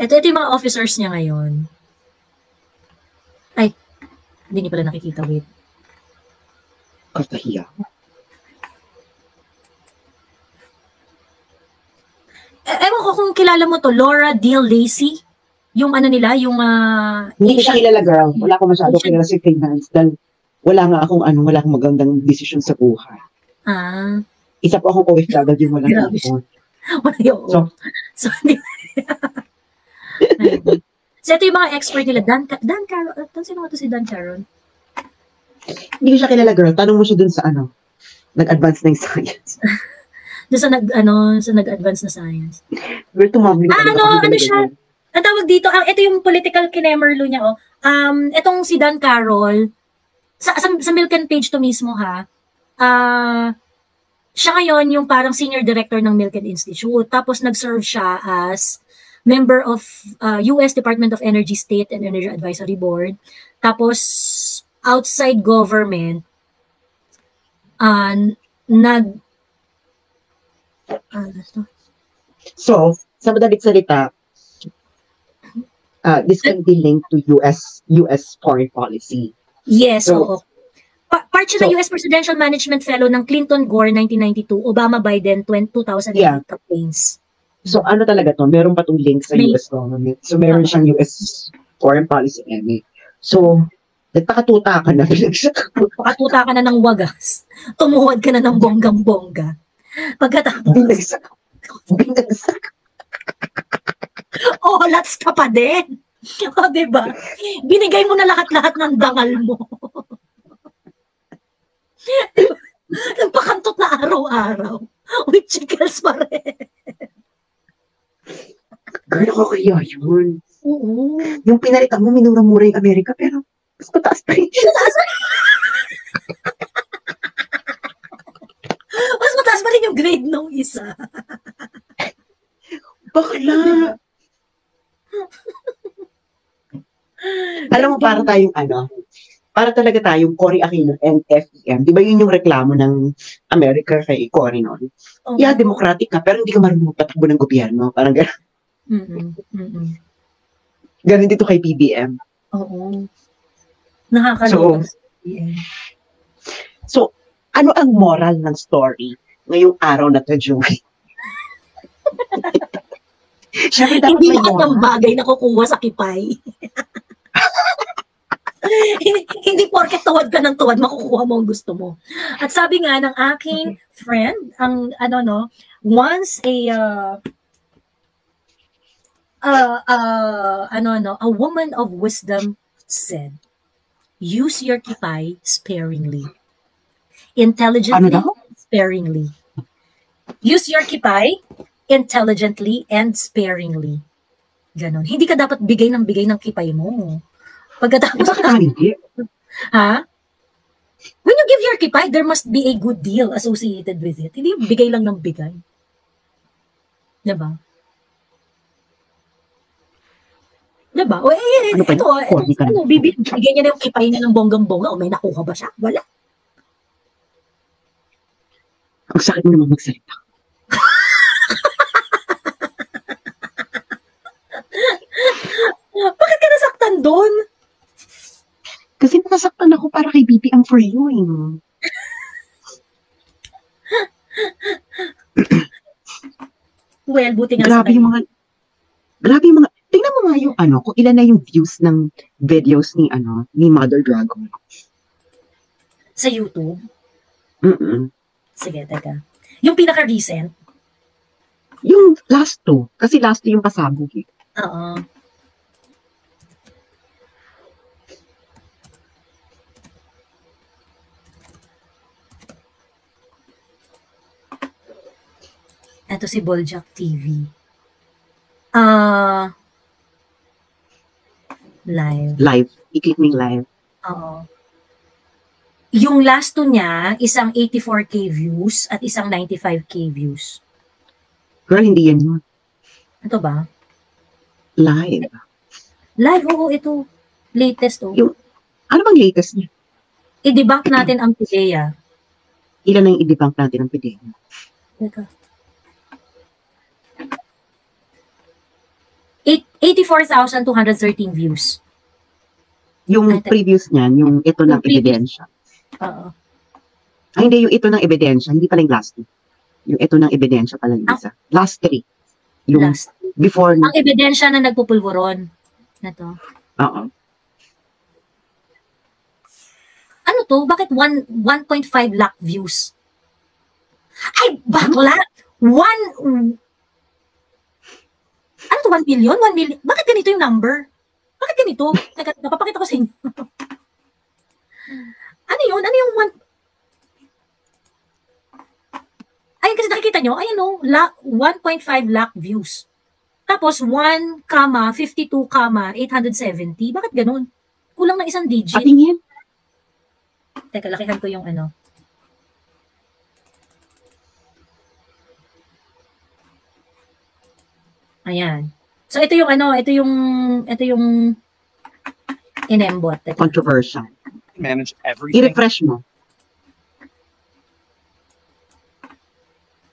Ito yung mga officers niya ngayon. Ay, hindi niyo pala nakikita, wait. Kakahiya. Ewan ko kung kilala mo to, Laura Deal Lacey. Yung ano nila, yung hindi ko siya kilala, girl. Wala ko masyado kilala si finance dahil wala akong magandang desisyon sa buhay. Isa po akong OFW, walang ipon. Wala yun. So, so, ito yung mga expert nila. Dan Caron. Sino nga to si Dan Caron? Hindi ko siya kilala, girl. Tanong mo siya dun sa nag-advance na yung science. Doon sa nag-advance na science. Girl, tumabli ka. Ano siya? Ang tawag dito, ito yung political kinemerlo niya, itong si Dan Carroll, sa Milken page to mismo, siya ngayon yung parang senior director ng Milken Institute. Tapos nag-serve siya as member of US Department of Energy State and Energy Advisory Board. Tapos outside government, So, sa madalit salita, this can be linked to US foreign policy. Yes, oo. Part siya ng US Presidential Management Fellow ng Clinton-Gore 1992, Obama-Biden 2008 campaigns. So ano talaga to? Meron pa tong link sa US government. So meron siyang US foreign policy MA. So, nagpakatuta ka na. Pakatuta ka na ng wagas. Tumuhod ka na ng bonggang-bongga. Pagkatapos. Binagsak. Oh, lats ka pa din. O, diba? Binigay mo na lahat-lahat ng dangal mo. Diba? Nagpakantot na araw-araw. With chickles pa rin. Gano'n ko kaya yun. Oo. Yung pinalitan mo, minura-mura yung Amerika, pero mas mataas pa rin siya. Mas mataas pa rin yung grade ng isa. Bakla. Alam mo, para tayong para talaga tayong Cory Aquino and FEM. Di ba yun yung reklamo ng America kay Cory noon? Yeah, democratic ka, pero hindi ka marunong patakbo ng gobyerno. Parang gano'n. Ganun dito kay PBM. Oo. Nakakaloka sa PBM. So, ano ang moral ng story ngayong araw na to, Joey? Siyempre, hindi lahat ng bagay na kukuha sa kipay. Hindi porket tuwad ka ng tuwad, makukuha mo ang gusto mo. At sabi nga ng aking friend, ang once a woman of wisdom said, use your kipay sparingly. Intelligently, sparingly. Use your kipay intelligently and sparingly. Ganon. Hindi ka dapat bigay ng kipay mo. Pagkatapos ha? When you give your kipay, there must be a good deal associated with it. Hindi bigay lang ng bigay. Diba? Diba? O bibigyan niya na yung kipay niya ng bonggang-bongga o may nakuha ba siya? Wala. Ang sakit mo naman magsalita. Bakit ka nasaktan doon? Kasi nasaktan ako para kay BBM for you. Well, buti nga grabe yung mga, tingnan mo nga yung kung ilan na yung views ng videos ni Mother Dragon. Sa YouTube? Sige, teka. Yung pinaka-recent? Yung last two. Kasi last two yung pasabog eh. Oo. Ito si Boljak TV. Live. Live. I-click mo yung live. Oo. Yung last two niya, isang 84k views at isang 95k views. Girl, hindi yan yun. Ito ba? Live. Live, oo, ito. Latest, oh. Yung, ano bang latest niya? I-debunk natin ang PIDEA. Ilan na yung i-debunk natin ang PIDEA? Teka. 84,213 views. Yung previous niyan, yung ito ng ebidensya. Oo. Ay, hindi, yung ito ng ebidensya, hindi pala yung last two. Yung ito ng ebidensya pala yung isa. Last three. Yung last. Before. Ang ebidensya na nagpupulburon. Na to. Oo. Ano to? Bakit 1.5 lakh views? Ay, bakla! Ano to? 1 million? 1 million? Bakit ganito yung number? Bakit ganito? Teka, napapakita ko sa inyo. Ano yun? Ano yung 1? Ayun, kasi nakikita nyo, ayun o, 1.5 lakh views. Tapos 1, 52, 870. Bakit ganun? Kulang na isang digit. Patingin. Teka, lakihan ko yung ano. Ayan. So ito yung ano, ito yung inembot. Controversial. Manage everything. I-refresh mo.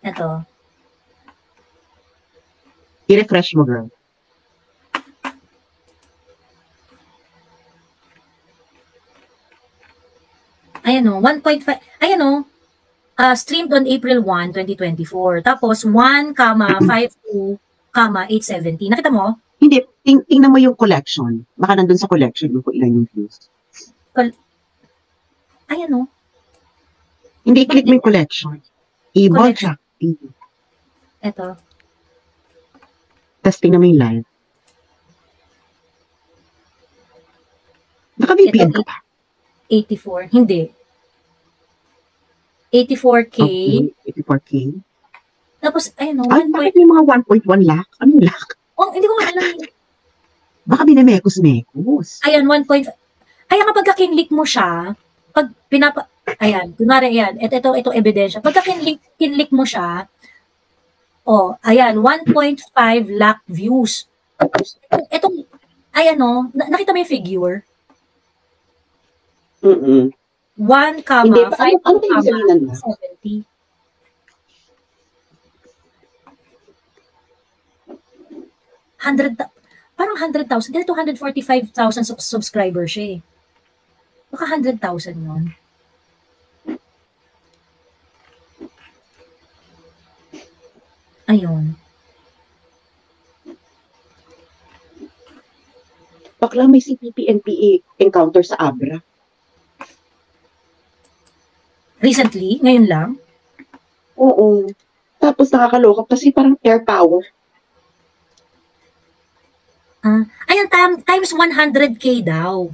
Ito. I-refresh mo, girl. Ayan o, 1.5, ayan o, streamed on April 1, 2024. Tapos 1,52, 870. Nakita mo? Hindi, tingnan mo yung collection. Baka nandun sa collection yung kung ilan yung views. Ayan o. Hindi, click mo yung collection. I-Boljak TV. Ito. Tapos tingnan mo yung live. Naka-VPN ka ba? 84. Hindi. 84K. Okay, 84K. Tapos, ayun o. Bakit may mga 1.1 lakh? Anong lakh? Oh, hindi ko nga alam. Baka binamekos-mekos. Ayan, 1. Kaya kapag kinlik mo siya, pag ayan, kunwari yan, ito ebidensya. Pagka kinlik mo siya, ayan, 1.5 lakh views. Itong, ayan o, nakita mo yung figure? 1, Hindi, 5, ano yung sabihin na? 70. Parang 100,000. Dito 245,000 subscribers siya eh. Baka 100,000 yun. Ayun. Bakla may CPP-NPA encounter sa Abra. Recently? Ngayon lang? Oo. Tapos nakakaloka kasi parang air power. Ayan, times 100K daw.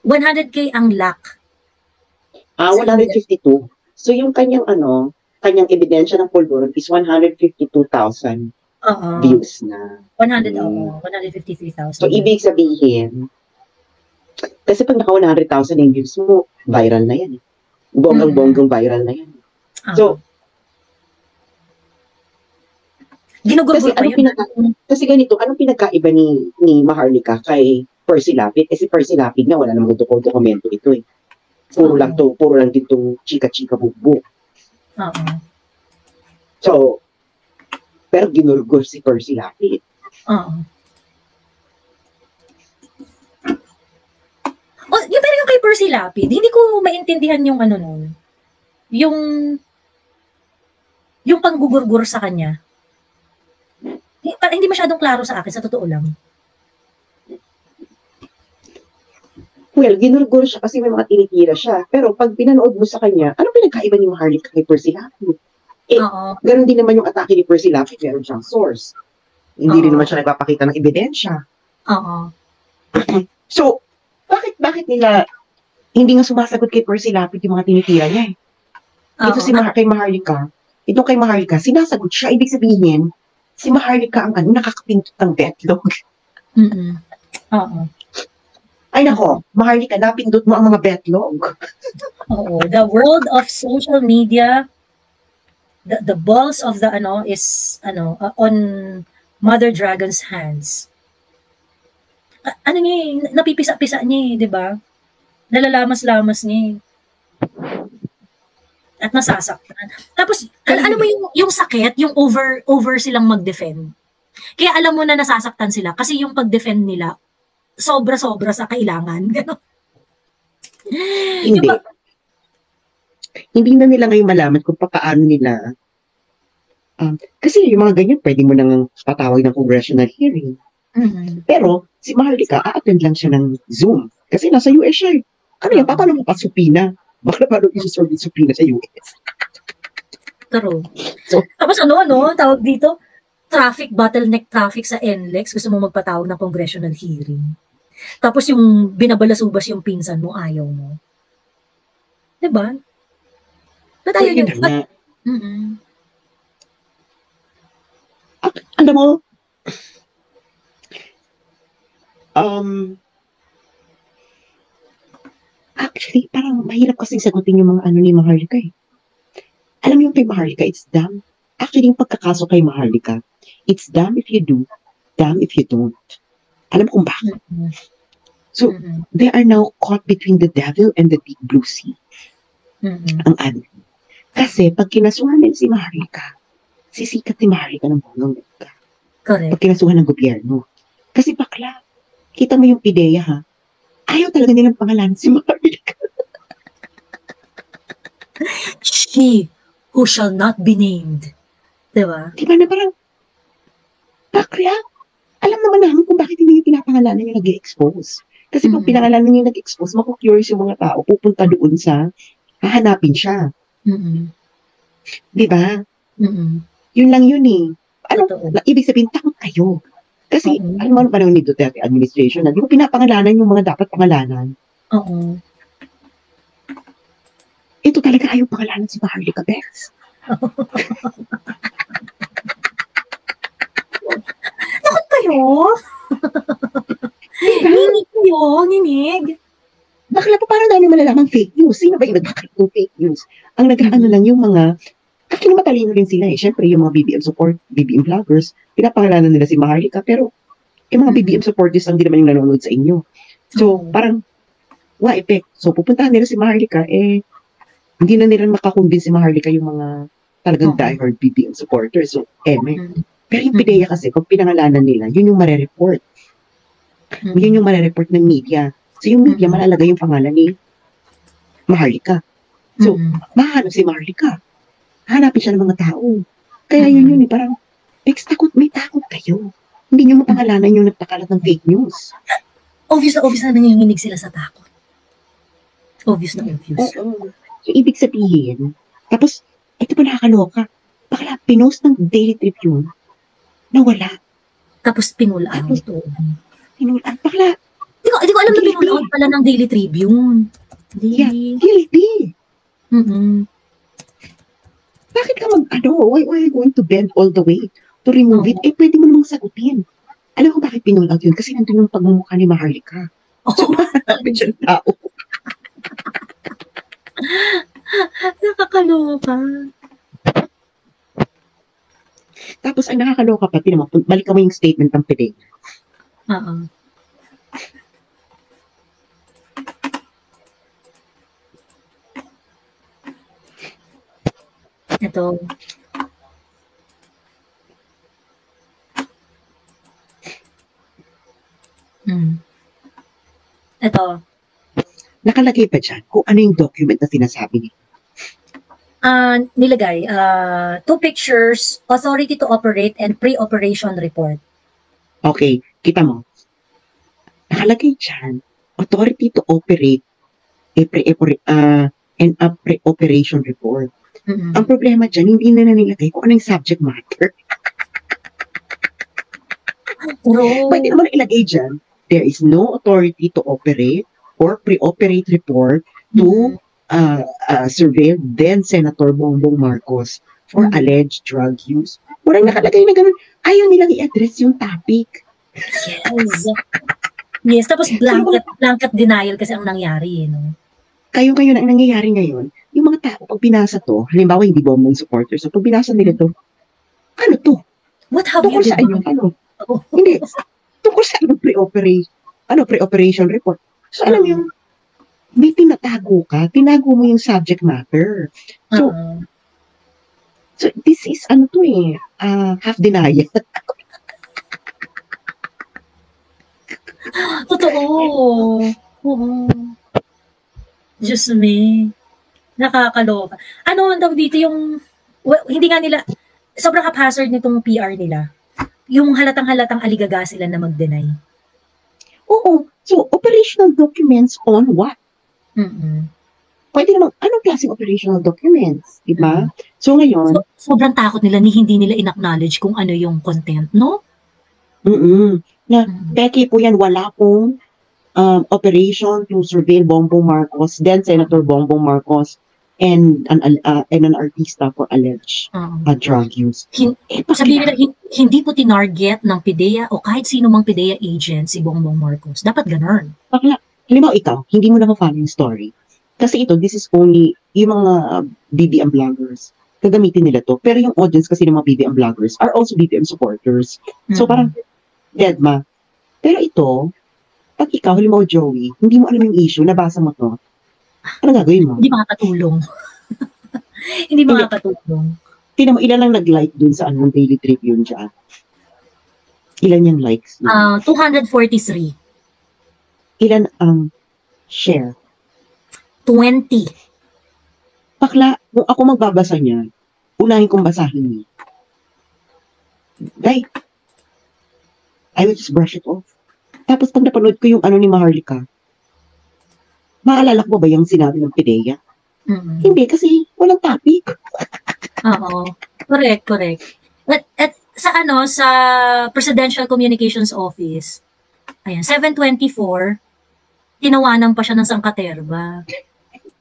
100K ang lakh. 152. So yung kanyang kanyang ebidensya ng pulburon is 152,000 views na. 153,000. So ibig sabihin, kasi pag naka 100,000 yung views mo, viral na yan. Bonggang viral na yan. So, kasi ganito, anong pinagkaiba ni Maharlika kay Percy Lapid? Si Percy Lapid nga, wala namang dokumento ito eh. Puro lang dito chika-chika bubuk. So, pero ginurgor si Percy Lapid. Pero yung kay Percy Lapid, hindi ko maintindihan yung nun. Yung panggugurgur sa kanya. Hindi masyadong klaro sa akin, sa totoo lang. Well, ginurgur siya kasi may mga tinitira siya. Pero pag pinanood mo sa kanya, anong pinagkaiba ni Maharlika kay Percy Lapid? Ganun din naman yung atake ni Percy Lapid, meron siyang source. Hindi rin naman siya nagpapakita ng ebidensya. So, bakit nila hindi nga sumasagot kay Percy Lapid yung mga tinitira niya eh? Ito kay Maharlika, sinasagot siya. Ibig sabihin, si Maharlika ang nakakapindot ng betlog. Ay nako, Maharlika, napindot mo ang mga betlog. The world of social media, the balls of the is on Mother Dragon's hands. Napipisa-pisa niya, 'di ba? Nalalamas-lamas niya. At nasasaktan. Tapos alam mo yung sakit, yung over silang mag-defend. Kaya alam mo na nasasaktan sila kasi yung pag-defend nila sobra-sobra sa kailangan. Gano'n. Hindi. Hindi na nila ngayon malaman kung paano nila. Kasi yung mga ganyan, pwede mo nang patawag ng congressional hearing. Pero, si Maharlika, a-attend lang siya ng Zoom. Kasi nasa US siya. Ano yan, paano mo pa-supina? Baka paano i-serve yung supina sa US? True. So, tapos tawag dito, bottleneck traffic sa NLEX, gusto mo magpatawag ng congressional hearing. Tapos yung binabalasubas yung pinsan mo, ayaw mo. Diba? Ba't ayaw nyo? Alam mo, actually, parang mahirap kasing sagutin yung mga ni Maharlika eh. Alam mo yung kay Maharlika, it's dumb. Actually, yung pagkakaso kay Maharlika, it's dumb if you do, dumb if you don't. Alam mo kung bakit? So, they are now caught between the devil and the deep blue sea. Ang Kasi, pag kinasuhan nila si Maharlika, sisikat ni Maharlika ng buong Amerika. Correct. Pag kinasuhan ng gobyerno. Kasi bakla, kita mo yung ideya ha, ayaw talaga nilang pangalan si Maharlika. She who shall not be named. Diba? Diba na parang, bakla, alam naman namin kung bakit hindi yung pinapangalanan yung nag-expose. Kasi pag pinangalanan yung nag-expose, maku-curious yung mga tao, pupunta doon sa, hahanapin siya. Diba? Yun lang yun eh. Ibig sabihin, takot kayo. Kasi, alam mo, panahon ni Duterte administration na, di ba pinapangalanan yung mga dapat pangalanan? Oo. Ito talaga ayaw pangalanan si Maharlika Bex. Takot kayo? Nginig kayo? Nginig? Bakla pa parang namin malalamang fake news. Sino ba yung nagkakaroon ng fake news? Ang nag-ano lang yung mga, actually matalino rin sila eh. Siyempre yung mga BBM support, BBM vloggers, pinapangalanan nila si Maharlika, pero yung mga BBM supporters ang di naman yung nanonood sa inyo. So, parang, effect. So, pupuntahan nila si Maharlika, hindi na nila makakumbin si Maharlika yung mga talagang diehard BBM supporters. So, Pero yung PIDEA kasi, pag pinangalanan nila, yun yung marereport. Yun yung marereport ng media. So, yung media, malalagay yung pangalan ni Maharlika. So, mahanap si Maharlika. Hanapin siya ng mga tao. Kaya yun parang, may takot kayo. Hindi nyo mapangalanan yung nagpakalat ng fake news. Obvious na nanginginig sila sa takot. Obvious na obvious. So, ibig sabihin, tapos, ito pa nakakaloka. Bakla, pinost ng Daily Tribune na wala. Tapos pinull out. Pinull out. Bakla, Hindi ko alam na pinull out pala ng Daily Tribune. Guilty. Bakit ka why are you going to bend all the way to remove it? Pwede mo namang sagutin. Alam ko bakit pinull out yun? Kasi nandun yung pagmumukha ni Maharlika. So, hanapin siya ng tao. Nakakaloka. Tapos, ang nakakaloka pa, balikan mo yung statement ng PIDEA. Ito. Ito. Nakalagay pa dyan kung ano yung document na sinasabi niya. Nilagay, 2 pictures, authority to operate and pre-operation report. Okay, kita mo. Nakalagay dyan, authority to operate and a pre-operation report. Ang problema dyan, hindi na nilagay kung ano yung subject matter. Pwede naman ilagay dyan, there is no authority to operate or pre-operate report to surveil then Senator Bongbong Marcos for alleged drug use. Walang nakalagay na ganun. Ayaw nilang i-address yung topic. Yes, tapos blanket denial kasi ang nangyari. Kayo ngayon, ang nangyayari ngayon, yung mga tao, pag binasa to, halimbawa hindi Bongbong supporters, so pag binasa nila to, ano to? What have you done? Hindi. Tungkol sa pre-operation report. So, alam yung, may tinago mo yung subject matter. So, this is, half denial. Totoo. Diyos me. Nakakaloka. Ano ang tawag dito yung, hindi nga nila, sobrang haphazard nitong PR nila. Yung halatang-halatang aligaga sila na mag-deny. Oo. So, operational documents on what? Pwede naman, anong klaseng operational documents? Diba? So, ngayon, sobrang takot nila ni hindi nila in-acknowledge kung ano yung content, no? Na, Becky po yan, wala pong operation to surveil Bongbong Marcos, then Senator Bongbong Marcos, and an artista for alleged drug use. Sabihin nila, hindi po tinarget ng PIDEA o kahit sino mang PIDEA agent si Bongbong Marcos. Dapat ganun. Halimbawa ikaw, hindi mo na ma-follow yung story. Kasi this is only yung mga BBM vloggers. Gagamitin nila to. Pero yung audience kasi ng mga BBM vloggers are also BBM supporters. So parang, deadma. Pero ito, pag ikaw, halimbawa Joey, hindi mo alam yung issue, nabasa mo to, ano gagawin mo? Hindi makakatulong. Hindi makakatulong. Tingnan mo, ilan lang nag-like dun sa Daily Tribune dyan? Ilan yung likes? 243. Ilan ang share? 20. Bakla, kung ako magbabasa niyan, unahin kong basahin niya. Like, I will just brush it off. Tapos pag napanood ko yung ni Maharlika, maalala ko ba yung sinabi ng PIDEA? Hindi, kasi walang topic. Oo. Correct. At sa Presidential Communications Office, ayan, 724, tinawanan pa siya ng sangkaterba.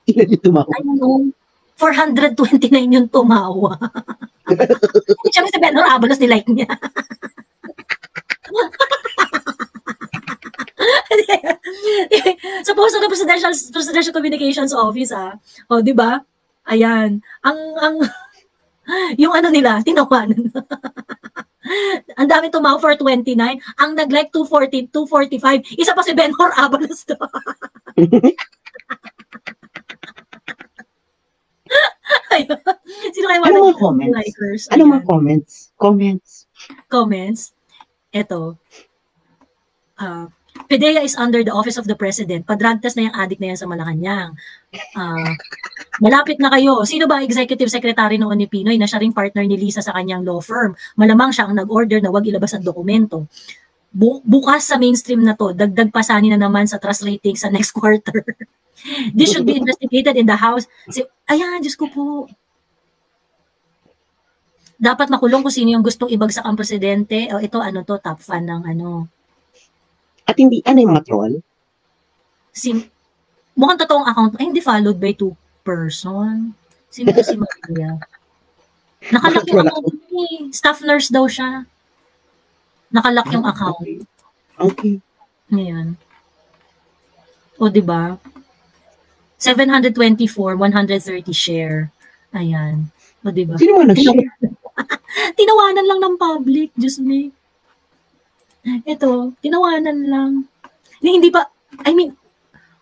Ilan yung tumawa? Ano, 429 yung tumawa. Siyempre si Benhur Abalos, nilike niya. Suppose na Presidential Communications Office, o, di ba? Ayan. Yung ano nila, tinawanan. Ang dami tumawa for 29. Ang nag-like 240, 245. Isa pa si Benhur Abalos to. Ayun. Sino kayo ano mga comments? Likers? Ano mga comments? Comments? Ito. PDEA is under the Office of the President. Pa-drug test na yung addict na yan sa Malacanang. Malapit na kayo. Sino ba executive secretary noon ni Pinoy na siya ring partner ni Lisa sa kanyang law firm? Malamang siya ang nag-order na wag ilabas ang dokumento. Bukas sa mainstream na to, dagdag pasanin na naman sa trust rating sa next quarter. This should be investigated in the House. Ayan, Diyos ko po. Dapat makulong kung sino yung gustong ibagsak ang presidente. O ito, ano to, top fan ng ano. At hindi, ano yung matrol? Mukhang totoong account. Ay, hindi followed by 2 person. Sino to si Maria? Nakalak yung account ni staff nurse daw siya. Nakalak yung account. Okay. Ngayon. O, diba? 724, 130 share. Ayan. O, diba? Sino mo nag-share? Tinawanan lang ng public. Diyos me. Ito, tinawanan lang. Hindi pa, I mean,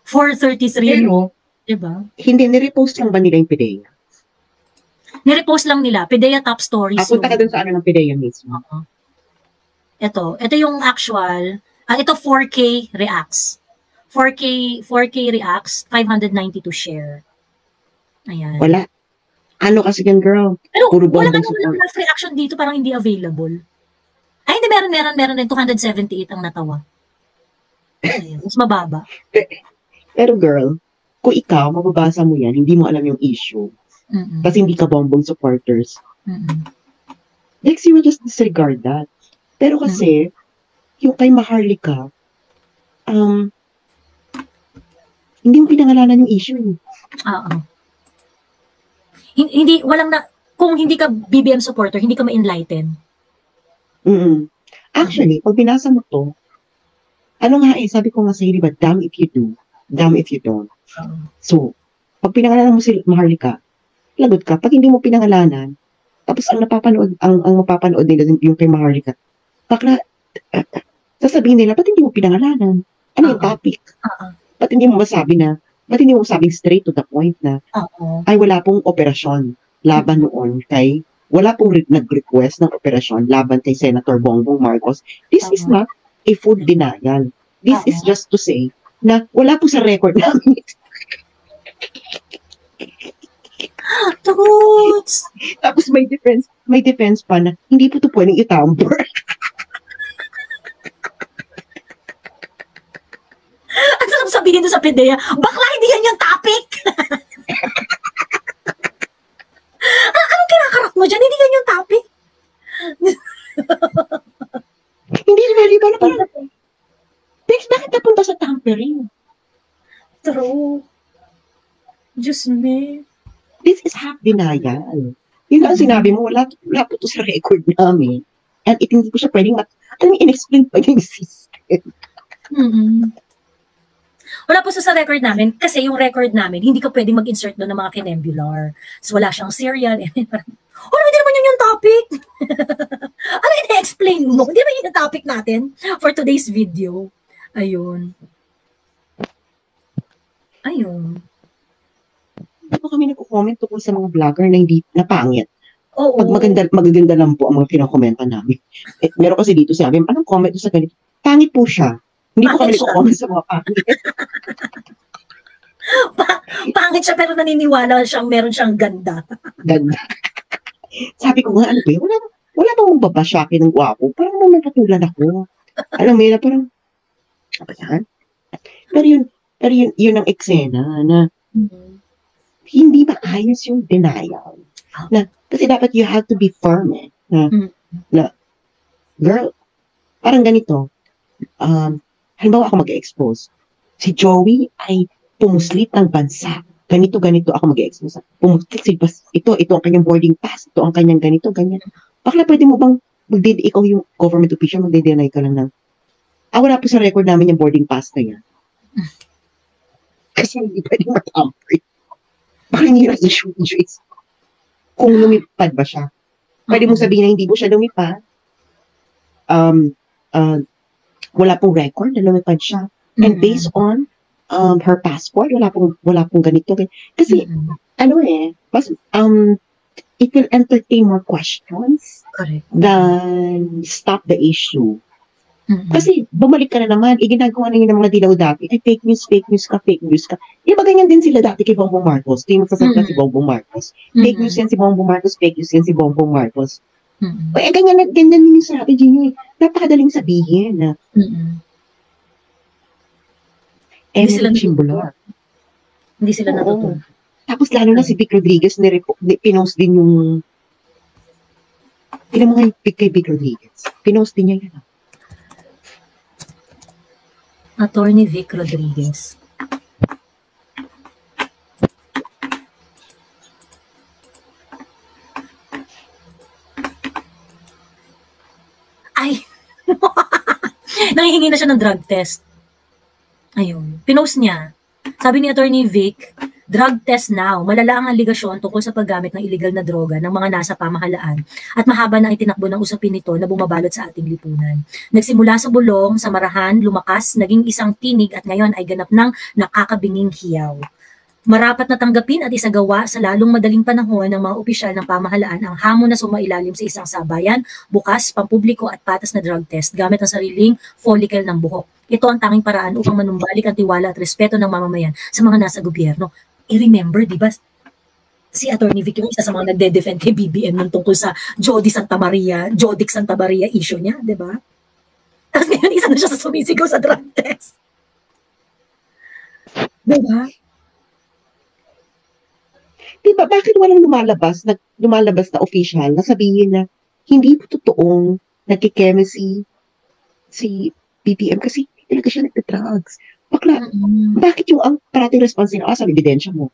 433. Pero, diba? Hindi, nirepost lang ba nila yung PDEA? Nirepost lang nila. PDEA top stories. Punta ka dun sa ano ng PDEA mismo. Ito yung actual. Ito 4K reacts. 4K reacts, 592 share. Ayan. Wala. Ano kasi yan, girl? Pero puro wala bombong ka live reaction dito, parang hindi available. Ay, hindi, meron din. 278 ang natawa. Ayan, mas mababa. Pero girl, kung ikaw, mababasa mo yan, hindi mo alam yung issue. Kasi hindi ka bombong supporters. Next, you will just disregard that. Pero kasi, yung kay Maharlika, hindi mo pinangalanan yung issue. Oo. Hindi, kung hindi ka BBM supporter, hindi ka ma-enlighten. Actually, pag binasa mo to, sabi ko nga sa'yo, diba, damn if you do, damn if you don't. So, pag pinangalanan mo si Maharlika, lagot ka. Pag hindi mo pinangalanan, tapos ang mapapanood nila yung kay Maharlika, bakla, sasabihin nila, ba't hindi mo pinangalanan? Ano yung topic? Ba't hindi mo masabing straight to the point na, ay wala pong operasyon laban noon kay, wala pong nag-request ng operasyon laban kay Senator Bongbong Marcos. This is not a full denial. This is just to say na wala po sa record namin. Toots! Tapos may defense pa na hindi po ito pwedeng itamper. Ang sarap sabihin doon sa PDEA, bakla hindi yan yung topic! Anong kinakarak mo dyan? Hindi yan yung topic? Hindi really ba na parang, Dex, bakit napunta sa tampering? True. Diyos me. This is half denial. Yun ang sinabi mo, wala po ito sa record namin. And hindi ko siya pwedeng in-explain pa yung system. Wala po sa record namin, kasi yung record namin, hindi ka pwedeng mag-insert doon ng mga kinembular. So, wala siyang serial. Hindi naman yun yung topic. Ano ina-explain mo? Hindi naman yun yung topic natin for today's video. Ayun. Hindi po kami nag-comment tungkol sa mga vlogger na pangit. Oo. Pag magaganda lang po ang mga pinakomenta namin. Meron kasi dito sabi, anong comment sa ganito? Pangit po siya. Hindi po kami nag-comment sa mga pangit. Pangit siya pero naniniwala siyang meron siyang ganda. Ganda. Sabi ko nga, wala bang magbabasyakin ng gwapo? Parang naman katulad ako. Alam mo yun, parang, apa yan? Pero yun ang eksena na hindi maayos yung denial. Na, kasi dapat you have to be firm na girl, parang ganito, halimbawa ako mag-expose. Si Joey ay pumuslit ng bansa. Ganito ako mag-expose. Pumuslit si ito ang kanyang boarding pass, ito ang kanyang ganito, ganyan. Bakla pwede mo bang ikaw yung government official, magde-deny ka lang ng, wala po sa record namin yung boarding pass na yan. Kasi hindi pwede matamper. Baka hindi na issue is kung lumipad ba siya. Pwede mo sabihin na hindi mo siya lumipad. Wala pong record na lumipad siya. And based on her passport, wala pong ganito. Kasi, it will entertain more questions than stop the issue. Kasi, bumalik ka na naman, ginagawa na yun ng mga dilaw dati, ay fake news ka. Iba ganyan din sila dati kay Bongbong Marcos. Di magsasalita si Bongbong Marcos. Fake news yan si Bongbong Marcos, fake news yan si Bongbong Marcos. Ganyan din yung strategy nyo. Napakadaling sabihin na Hindi sila natutunan. Tapos lalo na si Vic Rodriguez, pinost din yung mga kay Vic Rodriguez. Pinost din niya yun. Attorney Vic Rodriguez. Ay! Nangihingi na siya ng drug test. Ayun. Pinost niya. Sabi ni Attorney Vic, drug test now. Malala ang aligasyon tungkol sa paggamit ng illegal na droga ng mga nasa pamahalaan at mahaba na itinakbo ng usapin nito na bumabalot sa ating lipunan. Nagsimula sa bulong, sa marahan, lumakas, naging isang tinig at ngayon ay ganap ng nakakabinging hiyaw. Marapat na tanggapin at isagawa sa lalong madaling panahon ng mga opisyal ng pamahalaan ang hamon na sumailalim sa isang sabayan, bukas, pampubliko at patas na drug test gamit ang sariling follicle ng buhok. Ito ang tanging paraan upang manumbalik ang tiwala at respeto ng mamamayan sa mga nasa gobyerno. I-remember, di ba, si Attorney Vic yung isa sa mga nagde-defend kay BBM nung tungkol sa Jodic Santa Maria issue niya, di ba? Tapos ngayon, isa na siya sa sumisigaw sa drug test. Di ba? Diba, bakit walang lumalabas na official na sabihin na hindi po totoong nagkikeme si BBM kasi talaga siya nagda-drugs. Bakla, bakit yung ang parating response nila, sa ebidensya mo?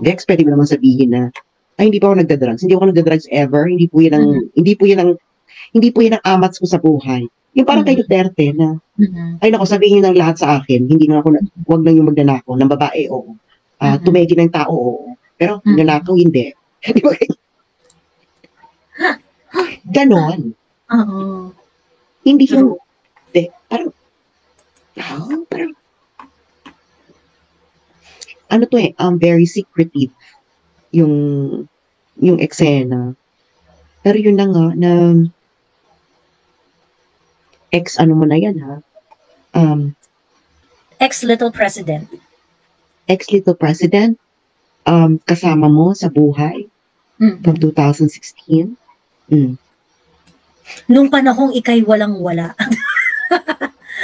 Dex, pwede mo naman sabihin na, ay, hindi pa ako nagda-drugs. Hindi ako nagda-drugs ever. Hindi po yan ang amats ko sa buhay. Yung parang kay Duterte na, ay nako, sabihin ng lahat sa akin, hindi na ako, wag lang yung magnanakaw, ng babae, oo. Tumegi ng tao, oo. Pero, nanakaw, hindi. Di ba? Ganon. Hindi yung, parang, ano to very secretive yung eksena. Pero yun na nga, na, ano mo na yan, ha? Ex-little president. Kasama mo sa buhay from 2016. Nung panahong ikay walang-wala.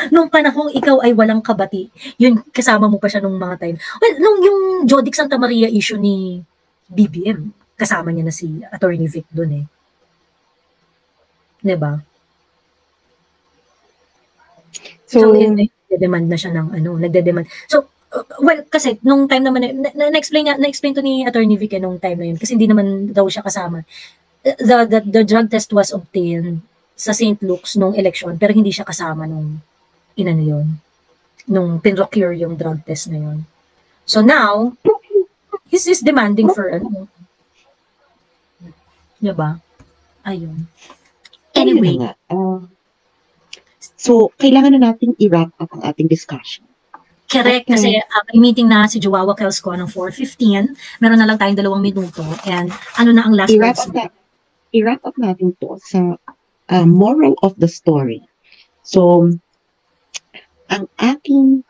Nung panahong ikaw ay walang kabati, yun, kasama mo pa siya nung mga time. Well, nung yung Jodic Santa Maria issue ni BBM, kasama niya na si Attorney Vic dun eh. Diba? So nagde-demand na siya ng nagde-demand. So, well, kasi nung time naman, na-explain to ni Attorney Vic nung time na yun, kasi hindi naman daw siya kasama. The drug test was obtained sa St. Luke's nung election, pero hindi siya kasama nung nung pinrocure yung drug test na yun. So now, he's demanding for diba? Ayun. Anyway. So, kailangan na natin i-wrap up ang ating discussion. Correct, kasi may meeting na si Joawa Kelsco ng 4:15. Meron na lang tayong 2 minuto. And ano na ang last words? I-wrap up natin to sa moral of the story. So, ang aking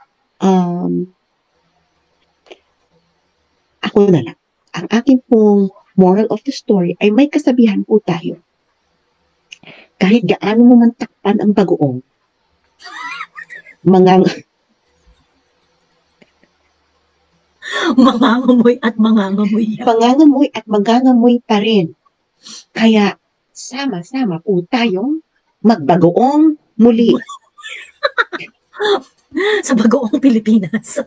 ako na lang. Ang aking pong moral of the story ay may kasabihan po tayo. Kahit gaano mo man takpan ang bagoong, mangangamoy at mangangamoy. Mangangamoy at mangangamoy pa rin. Kaya, sama-sama po tayong magbagoong muli. Sa bagoong Pilipinas.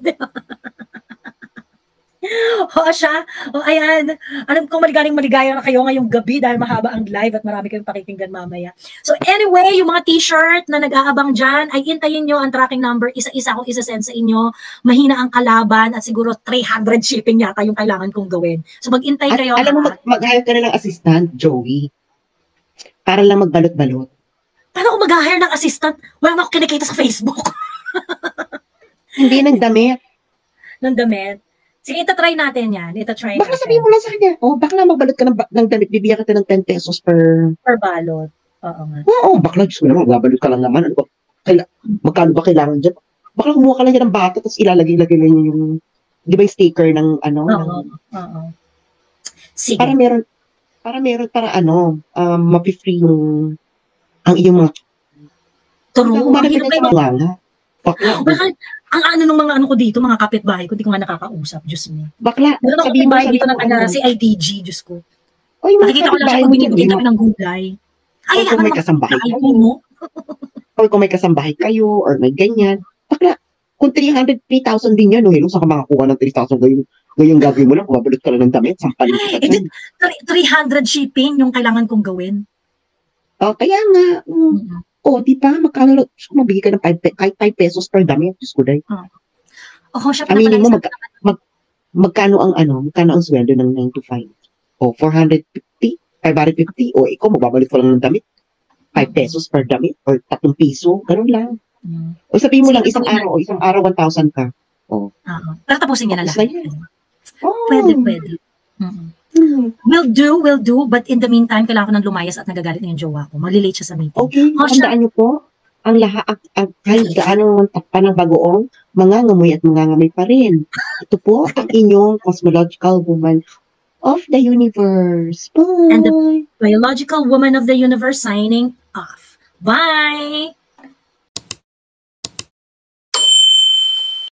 Oo siya. O ayan. Alam ko maligayang na kayo ngayong gabi dahil mahaba ang live at marami kayong pakikinggan mamaya. So anyway, yung mga t-shirt na nag-aabang dyan, ay intayin nyo ang tracking number. Isa-isa kong isa-send sa inyo. Mahina ang kalaban at siguro 300 shipping yata yung kailangan kong gawin. So mag-intay kayo. Alam mo, mag-hire ka na ng assistant, Joey. Para lang magbalot-balot. Paano ako mag-hire ng assistant? Wala na ako kinikita sa Facebook. Hindi ng damit. Ng damit. Sige, itatry natin yan. Itatry baka natin. Sabihin mo lang sa kanya, bakla magbalot ka ng damit, bibigyan kita ng 10 pesos per balot. Oo nga. Oo, bakla, Diyos ko naman, magbalot ka lang naman. Magkano ba kailangan dyan? Bakla kumuha ka lang yan ng bata, tapos ilalagay-lagay lang yung, di ba yung sticker ng ano? Oo. Sige. Para mapi-free yung, ang iyong mga, True. Bakla. Ang ano nung mga ano ko dito, mga kapitbahay ko, hindi ko nga nakakausap, Diyos me. Bakla, sabihin mo dito na si IDG, Diyos ko. Oy, nakikita ko lang siya bumibigay kami ng gulay. Ay, kung may kasambahay kayo. Or kung may kasambahay kayo, or may ganyan. Bakla, kung 3,000 din yan, saan ka makakuha ng 3,000 ngayong gagawin mo lang, babalot ka lang ng damit, sampalin ka. 300 shipping yung kailangan kong gawin. Kaya nga, di ba? Magkano, mabigay ka ng 5 pesos per damit. Diyos ko, day. Aminin mo, magkano ang sweldo ng 9 to 5? 450? 550? Ikaw, magbabalit ko lang ng damit. 5 pesos per damit? Or 3 piso? Ganun lang. O sabihin mo lang, isang araw 1,000 ka. Pero tapusin niya na lahat. Pwede. Will do, but in the meantime, kailangan ko nang lumayas at nagagalit na yung jowa ko. Malilate siya sa meeting. Okay, tandaan niyo po, ang lahat, kahit gaano ang takpan ng bagoong, mangangamoy at mangangamoy pa rin. Ito po ang inyong cosmological woman of the universe. Bye! And the biological woman of the universe signing off. Bye!